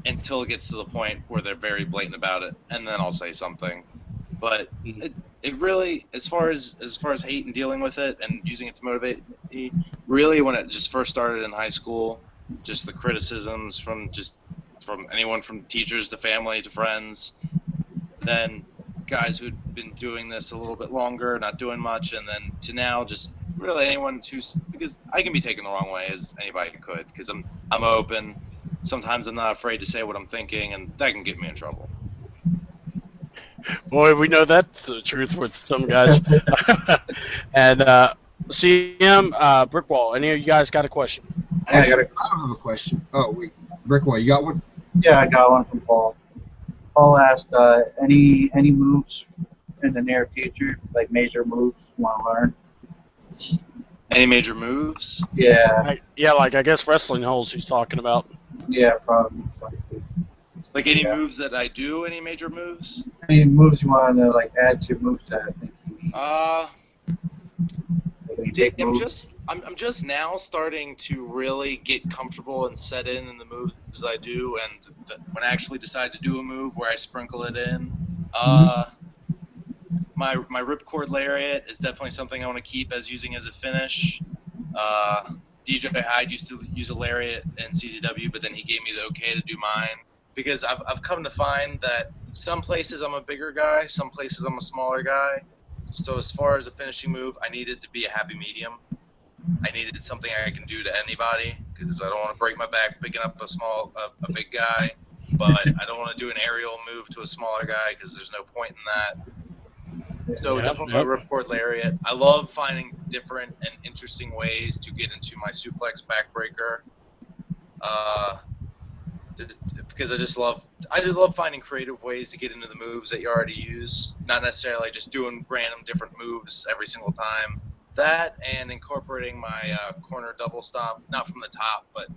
until it gets to the point where they're very blatant about it, and then I'll say something. But it really, as far as hate and dealing with it and using it to motivate me, really when it just first started in high school, just the criticisms from anyone from teachers to family to friends, then guys who'd been doing this a little bit longer, not doing much, and then to now just really anyone who's, because I can be taken the wrong way as anybody could, because I'm open. Sometimes I'm not afraid to say what I'm thinking, and that can get me in trouble. Boy, we know that's the truth with some guys. And CM, Brickwall, any of you guys got a question? Actually, I don't have a question. Oh, wait. Brickwall, you got one? Yeah, I got one from Paul. Paul asked, any moves in the near future, like major moves you want to learn? Any major moves? Yeah, Yeah, like I guess wrestling holes he's talking about. yeah, probably. Like any moves that I do, any major moves? Any moves you want to like add to your moveset? I think you need. Like any big moves? I'm just now starting to really get comfortable and set in the moves that I do, and when I actually decide to do a move where I sprinkle it in. My ripcord lariat is definitely something I want to keep using as a finish. DJ Hyde used to use a lariat in CZW, but then he gave me the okay to do mine. Because I've come to find that some places I'm a bigger guy, some places I'm a smaller guy. So as far as a finishing move, I needed to be a happy medium. I needed something I can do to anybody because I don't want to break my back picking up a big guy, but I don't want to do an aerial move to a smaller guy because there's no point in that. So definitely my ripcord lariat. I love finding different and interesting ways to get into my suplex backbreaker. Because I love finding creative ways to get into the moves that you already use, not necessarily just doing random different moves every single time. That and incorporating my corner double stomp, not from the top, but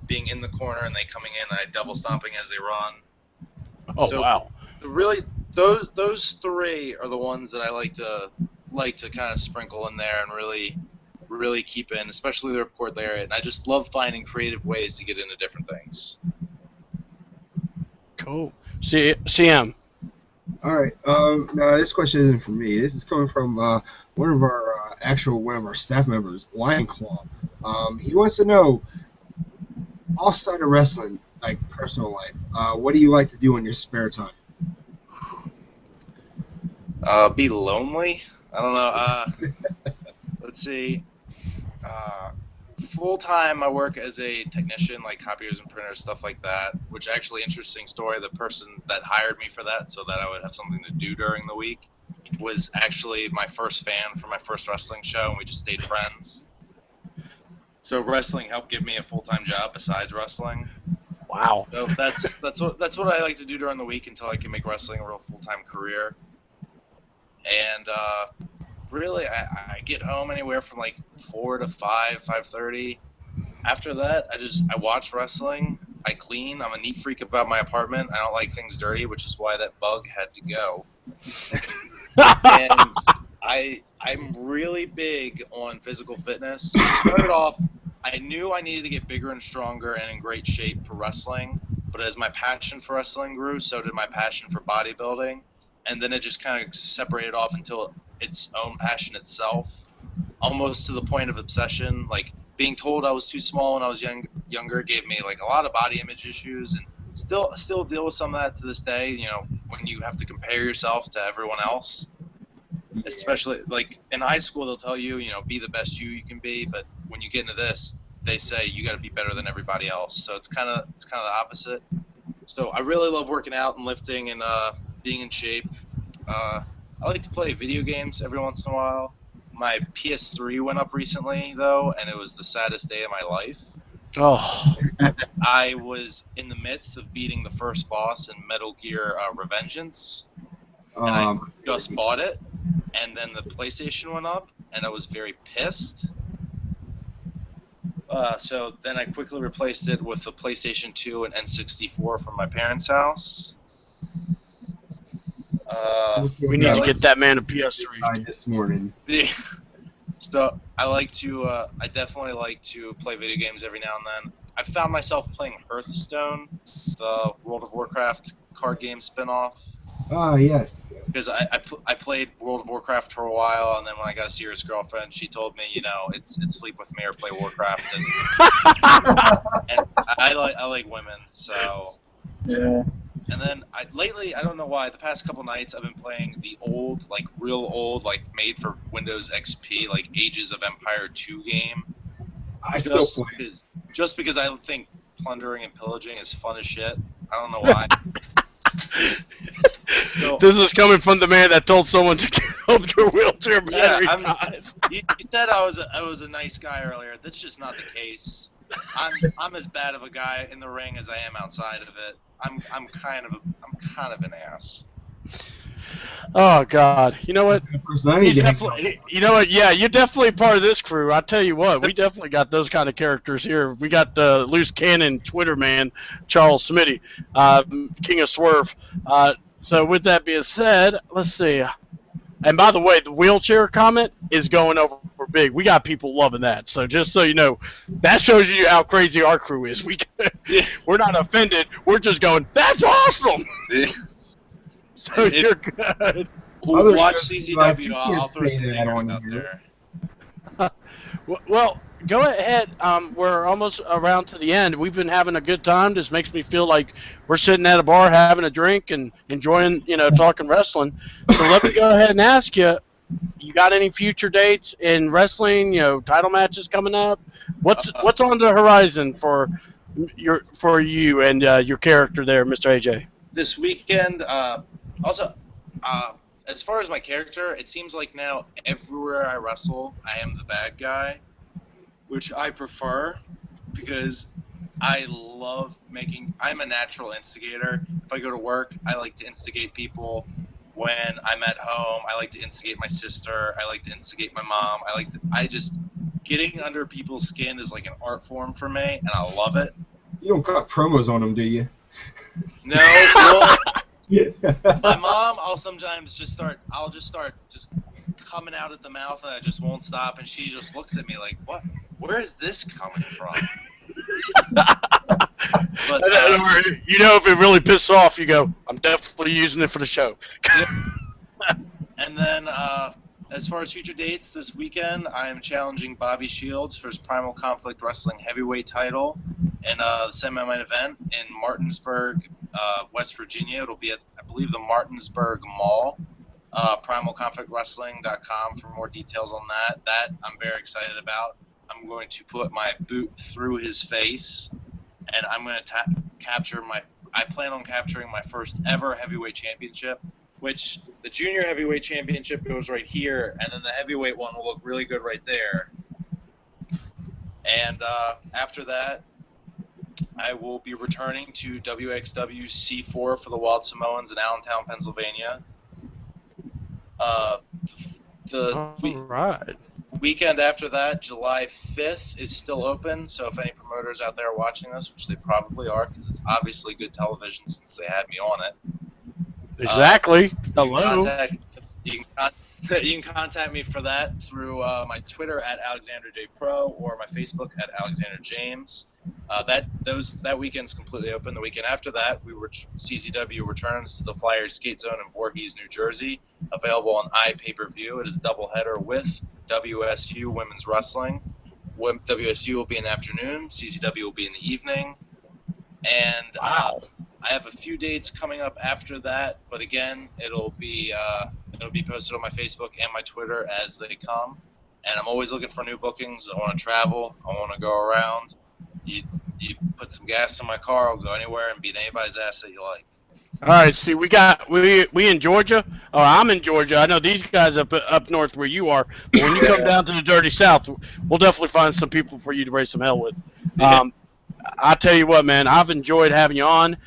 being in the corner and they coming in and I double stomping as they run. Oh, wow. Really, those three are the ones that I like to kind of sprinkle in there and really keep in, especially the ripcord lariat. And I just love finding creative ways to get into different things. Cool. CM. All right. Now this question isn't for me. This is coming from one of our staff members, Lion Claw. He wants to know, outside of wrestling, like personal life, what do you like to do in your spare time? Be lonely? I don't know. Let's see. Full time, I work as a technician, like copiers and printers, stuff like that. Which actually, interesting story. The person that hired me for that, so that I would have something to do during the week, was actually my first fan for my first wrestling show, and we just stayed friends. So wrestling helped give me a full time job besides wrestling. Wow. So that's what I like to do during the week until I can make wrestling a real full time career. And really, I get home anywhere from like 4 to 5:30. After that, I watch wrestling. I clean. I'm a neat freak about my apartment. I don't like things dirty, which is why that bug had to go. And I'm really big on physical fitness. It started off, I knew I needed to get bigger and stronger and in great shape for wrestling. But as my passion for wrestling grew, so did my passion for bodybuilding. And then it just kind of separated off until its own passion itself, almost to the point of obsession. Like being told I was too small when I was younger gave me like a lot of body image issues, and still deal with some of that to this day. You know, when you have to compare yourself to everyone else. Especially like in high school, they'll tell you, be the best you can be. But when you get into this, they say you got to be better than everybody else. So it's kind of the opposite. So I really love working out and lifting and being in shape. I like to play video games every once in a while. My PS3 went up recently though, and it was the saddest day of my life. Oh, I was in the midst of beating the first boss in Metal Gear Revengeance, and I just bought it, and then the PlayStation went up, and I was very pissed. So then I quickly replaced it with the PlayStation 2 and N64 from my parents' house. we need to get that man a PS3. This morning. So I definitely like to play video games every now and then. I found myself playing Hearthstone, the World of Warcraft card game spinoff. Oh, yes. Because I played World of Warcraft for a while, and then when I got a serious girlfriend, she told me, it's sleep with me or play Warcraft, and I like women, so. Yeah. And then lately, I don't know why, the past couple nights I've been playing the old, like real old, like made for Windows XP, like Ages of Empire 2 game. Just because I think plundering and pillaging is fun as shit. I don't know why. So, this is coming from the man that told someone to help your wheelchair battery. You said I was a nice guy earlier. That's just not the case. I'm as bad of a guy in the ring as I am outside of it. I'm kind of an ass. Oh God! You know what? You know what? Yeah, you're definitely part of this crew. I tell you what, we definitely got those kind of characters here. We got the loose cannon Twitter man, Charles Smitty, King of Swerve. So with that being said, let's see. And by the way, the wheelchair comment is going over big. We got people loving that. So just so you know, that shows you how crazy our crew is. We're not offended. We're just going, that's awesome. So you're good. Watch CZW. I'll throw some names out there. Well, go ahead. We're almost around to the end. We've been having a good time. This makes me feel like we're sitting at a bar having a drink and enjoying, talking wrestling. So let me go ahead and ask you, you got any future dates in wrestling, title matches coming up? What's on the horizon for you and your character there, Mr. AJ? This weekend, also, as far as my character, it seems like now everywhere I wrestle, I am the bad guy, which I prefer because I love I'm a natural instigator. If I go to work, I like to instigate people. When I'm at home, I like to instigate my sister. I like to instigate my mom. Getting under people's skin is like an art form for me, and I love it. You don't cut promos on them, do you? No. Well, my mom, I'll just start coming out at the mouth, and I just won't stop, and she just looks at me like, what? Where is this coming from? But, if it really pisses off, you go, I'm definitely using it for the show. And then, as far as future dates, this weekend, I am challenging Bobby Shields for his Primal Conflict Wrestling Heavyweight title in the semi-main event in Martinsburg, West Virginia. It'll be at, I believe, the Martinsburg Mall. PrimalConflictWrestling.com for more details on that. That I'm very excited about. I'm going to put my boot through his face, and I'm going to I plan on capturing my first ever heavyweight championship, which the junior heavyweight championship goes right here, and then the heavyweight one will look really good right there. And after that, I will be returning to WXW C4 for the Wild Samoans in Allentown, Pennsylvania. Right. Weekend after that, July 5th, is still open. So if any promoters out there are watching this, which they probably are, because it's obviously good television since they had me on it. Exactly. Hello. You can contact me for that through my Twitter at AlexanderJPro or my Facebook at Alexander James. That weekend's completely open. The weekend after that, CZW returns to the Flyers Skate Zone in Voorhees, New Jersey. Available on iPay-per-view. It is a doubleheader with WSU Women's Wrestling. WSU will be in the afternoon. CZW will be in the evening. And wow. I have a few dates coming up after that, but again, it'll be It'll be posted on my Facebook and my Twitter as they come. And I'm always looking for new bookings. I want to travel. I want to go around. You put some gas in my car. I'll go anywhere and beat anybody's ass that you like. All right, see, we in Georgia. Oh, I'm in Georgia. I know these guys up north where you are. But when you come down to the dirty South, we'll definitely find some people for you to raise some hell with. I tell you what, man, I've enjoyed having you on.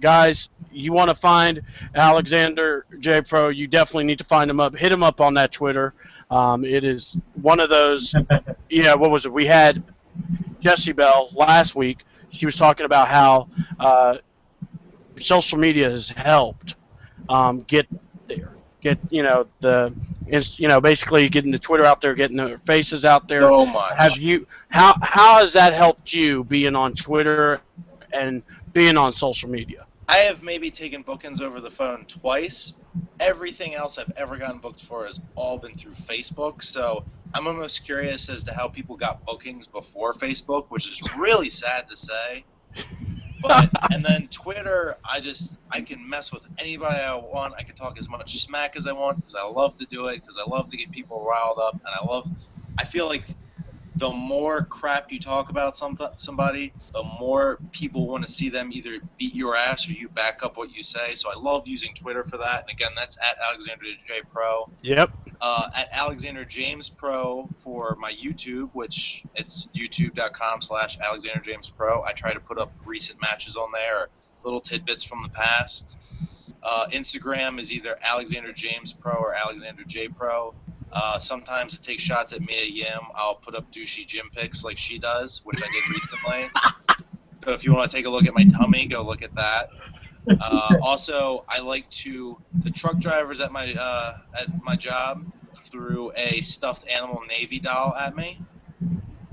Guys, you want to find Alexander J Pro? You definitely need to find him up. Hit him up on that Twitter. It is one of those. Yeah, what was it? We had Jessie Bell last week. She was talking about how social media has helped get there, basically getting the Twitter out there, getting their faces out there. So much. How has that helped you being on Twitter and being on social media? I have maybe taken bookings over the phone twice. Everything else I've ever gotten booked for has all been through Facebook. So I'm almost curious as to how people got bookings before Facebook, which is really sad to say. And then Twitter, I can mess with anybody I want. I can talk as much smack as I want because I love to do it, because I love to get people riled up, and I feel like the more crap you talk about somebody, the more people want to see them either beat your ass or you back up what you say. So I love using Twitter for that. And again, that's at Alexander J Pro. Yep. At Alexander James Pro for my YouTube, which it's youtube.com/Alexander James Pro. I try to put up recent matches on there, or little tidbits from the past. Instagram is either Alexander James Pro or Alexander J Pro. Sometimes it takes shots at Mia Yim. I'll put up douchey gym pics like she does, which I did recently. So if you want to take a look at my tummy, go look at that. Also, I like the truck drivers at my job threw a stuffed animal Navy doll at me.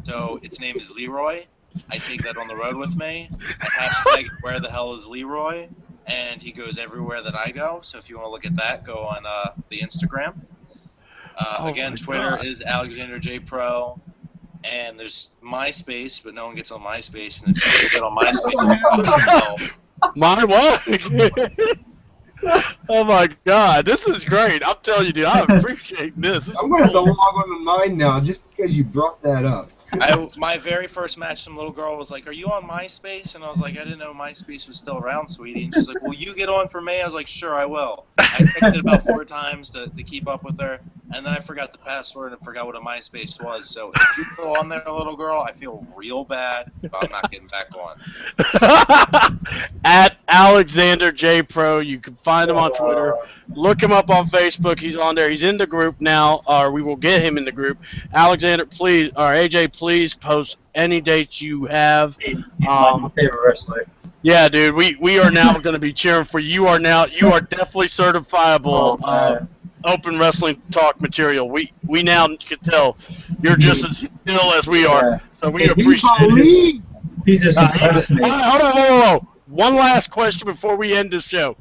So its name is Leroy. I take that on the road with me. I hashtag where the hell is Leroy, and he goes everywhere that I go. So if you want to look at that, go on the Instagram. Again, Twitter is Alexander J Pro, and there's MySpace, but no one gets on MySpace, and if you get on MySpace, My what? Oh my God, this is great! I'm telling you, dude, I appreciate this. I'm gonna have to log on to mine now just because you brought that up. My very first match, some little girl was like, "Are you on MySpace?" And I was like, "I didn't know MySpace was still around, sweetie." And she's like, "Will you get on for me?" I was like, "Sure, I will." I checked it about 4 times to keep up with her, and then I forgot the password and forgot what a MySpace was. So if you're still on there, little girl, I feel real bad, but I'm not getting back on. At Alexander J Pro, you can find him on Twitter. Look him up on Facebook. He's on there. He's in the group now, or we will get him in the group. Alexander, please, or AJ, please post any dates you have. He's my favorite wrestler. Yeah, dude, we are now going to be cheering for you. You are definitely certifiable open wrestling talk material. We now can tell you're just as still as we are. Yeah. So we appreciate it. He just impressed me. Hold on. One last question before we end this show.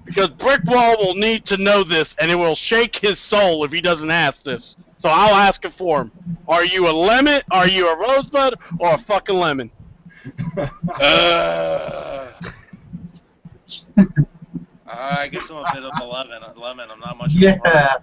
Because Brickwall will need to know this, and it will shake his soul if he doesn't ask this. So I'll ask it for him. Are you a lemon? Are you a rosebud? Or a fucking lemon? I guess I'm a bit of a lemon. I'm not much of a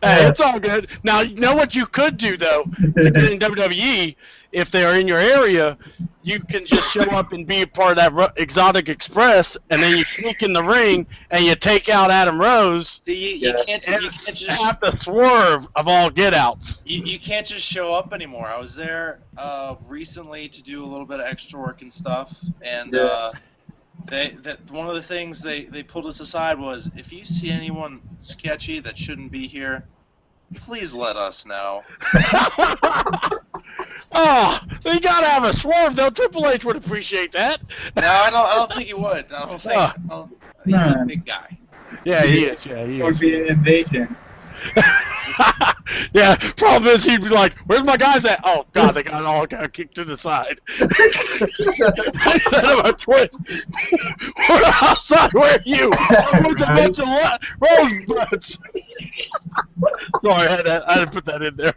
Hey, it's all good. Now, you know what you could do, though? In WWE, if they are in your area, you can just show up and be a part of that Exotic Express, and then you sneak in the ring, and you take out Adam Rose. See, you can't just have the Swerve of all get-outs. You can't just show up anymore. I was there recently to do a little bit of extra work and stuff, and one of the things they pulled us aside was, if you see anyone sketchy that shouldn't be here, please let us know. Oh, you gotta have a Swerve though. Triple H would appreciate that. No, I don't think he would. He's a big guy. Yeah, he is. Yeah, he is. It would be an invasion. Yeah, problem is he'd be like, "Where's my guys at?" Oh God, they got kicked to the side. I said him a twist. We're outside. Where are you? Where's a bunch of rosebuds? Sorry, I had to put that in there.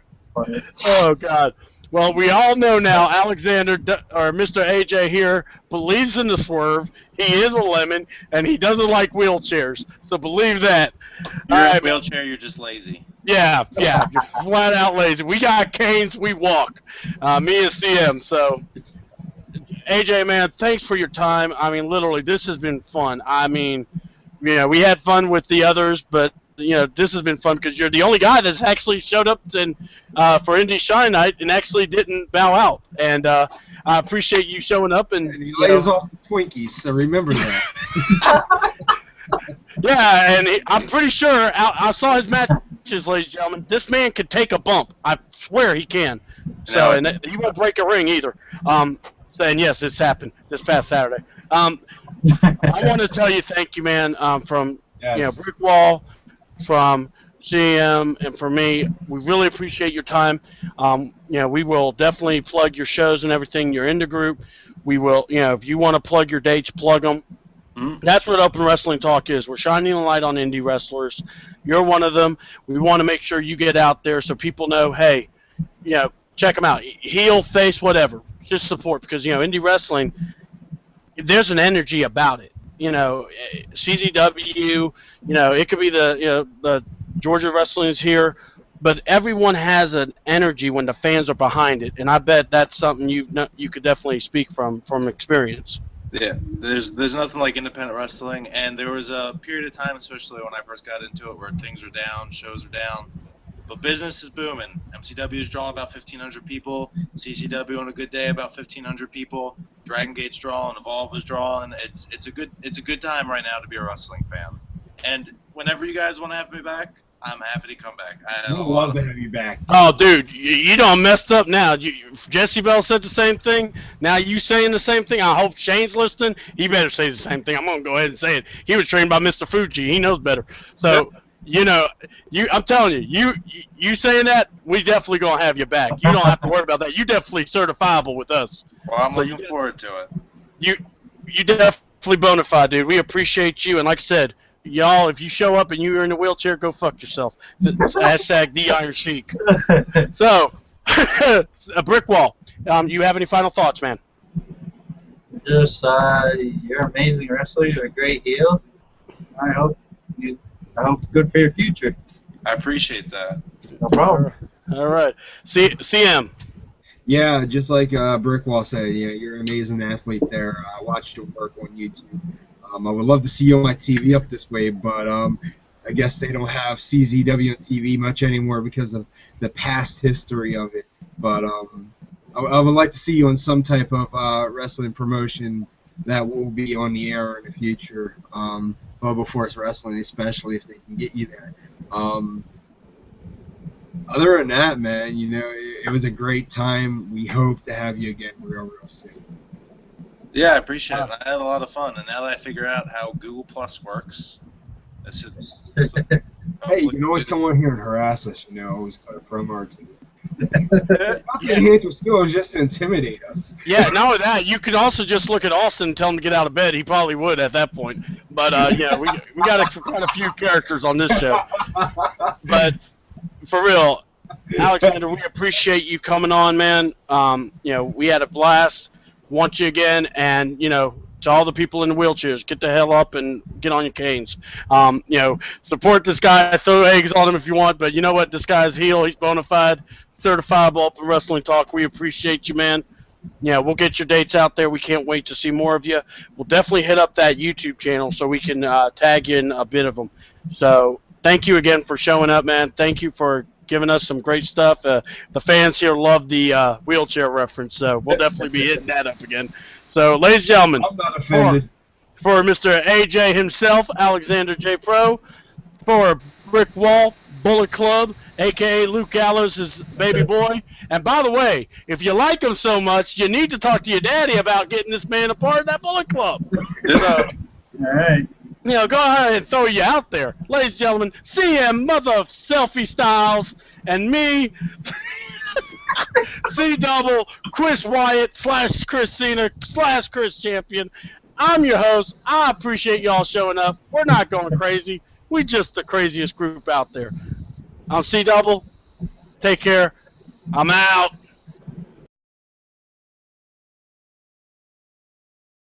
Oh God. Well, we all know now or Mr. AJ here believes in the Swerve. He is a lemon, and he doesn't like wheelchairs. So believe that. You're in a All right, man. wheelchair. You're just lazy. Yeah, you're flat out lazy. We got canes, we walk. Me and CM. So, AJ, man, thanks for your time. I mean, literally, this has been fun. I mean, we had fun with the others, but this has been fun because you're the only guy that's actually showed up for Indie Shine Night and actually didn't bow out. And I appreciate you showing up. And he lays off the Twinkies, so remember that. Yeah, and I'm pretty sure I saw his matches, ladies and gentlemen. This man could take a bump. I swear he can. So, and he won't break a ring either. Saying yes, it's happened this past Saturday. I want to tell you thank you, man. From Brick Wall, from CM, and for me, we really appreciate your time. We will definitely plug your shows and everything. You're in the group. We will, if you want to plug your dates, plug them. That's what Open Wrestling Talk is. We're shining a light on indie wrestlers. You're one of them. We want to make sure you get out there so people know, hey, check them out. Heel, face, whatever. Just support because, indie wrestling, there's an energy about it. CZW, it could be the Georgia Wrestling is here, but everyone has an energy when the fans are behind it, and I bet that's something you could definitely speak from experience. Yeah, there's nothing like independent wrestling, and there was a period of time, especially when I first got into it, where things are down, shows are down, but business is booming. MCW is drawing about 1,500 people, CCW on a good day about 1,500 people, Dragon Gate's drawing, Evolve is drawing. It's a good time right now to be a wrestling fan, and whenever you guys want to have me back, I'm happy to come back. I would love to have you back. Oh, dude, you done messed up now. Jesse Bell said the same thing. Now you saying the same thing. I hope Shane's listening. He better say the same thing. I'm going to go ahead and say it. He was trained by Mr. Fuji. He knows better. So, I'm telling you saying that, we definitely going to have you back. You don't have to worry about that. You definitely certifiable with us. Well, I'm looking forward to it. You definitely bona fide, dude. We appreciate you. And like I said, y'all, if you show up and you're in a wheelchair, go fuck yourself. Hashtag the Iron Sheik. So, a Brick Wall. You have any final thoughts, man? Just, you're an amazing wrestler. You're a great heel. I hope good for your future. I appreciate that. No problem. All right. CM. Yeah, just like Brick Wall said, you're an amazing athlete there. I watched your work on YouTube. I would love to see you on my TV up this way, but I guess they don't have CZW on TV much anymore because of the past history of it. But I would like to see you on some type of wrestling promotion that will be on the air in the future. Bubba Force Wrestling, especially if they can get you there. Other than that, man, it was a great time. We hope to have you again real soon. Yeah, I appreciate it. I had a lot of fun, and now that I figure out how Google Plus works, hey, you can always come on here and harass us, always put a promo or two. Handle skills just to intimidate us. Yeah, not only that, you could also just look at Austin and tell him to get out of bed. He probably would at that point. But, we got quite a few characters on this show. But, for real, Alexander, we appreciate you coming on, man. We had a blast. Want you again, and to all the people in the wheelchairs, get the hell up and get on your canes. Support this guy, throw eggs on him if you want, but you know what? This guy's heel. He's bona fide, certifiable Open Wrestling Talk. We appreciate you, man. We'll get your dates out there. We can't wait to see more of you. We'll definitely hit up that YouTube channel so we can tag you in a bit of them. So thank you again for showing up, man. Thank you for giving us some great stuff. The fans here love the wheelchair reference, so we'll definitely be hitting that up again. So, ladies and gentlemen, I'm not offended. For Mr. AJ himself, Alexander J. Pro, for Brick Wall, Bullet Club, a.k.a. Luke Gallows' baby boy. And by the way, if you like him so much, you need to talk to your daddy about getting this man a part of that Bullet Club. So, all right. Go ahead and throw you out there. Ladies and gentlemen, CM Mother of Selfie Styles and me, C-Double, Chris Wyatt / Chris Cena / Chris Champion. I'm your host. I appreciate y'all showing up. We're not going crazy. We just the craziest group out there. I'm C-Double. Take care. I'm out.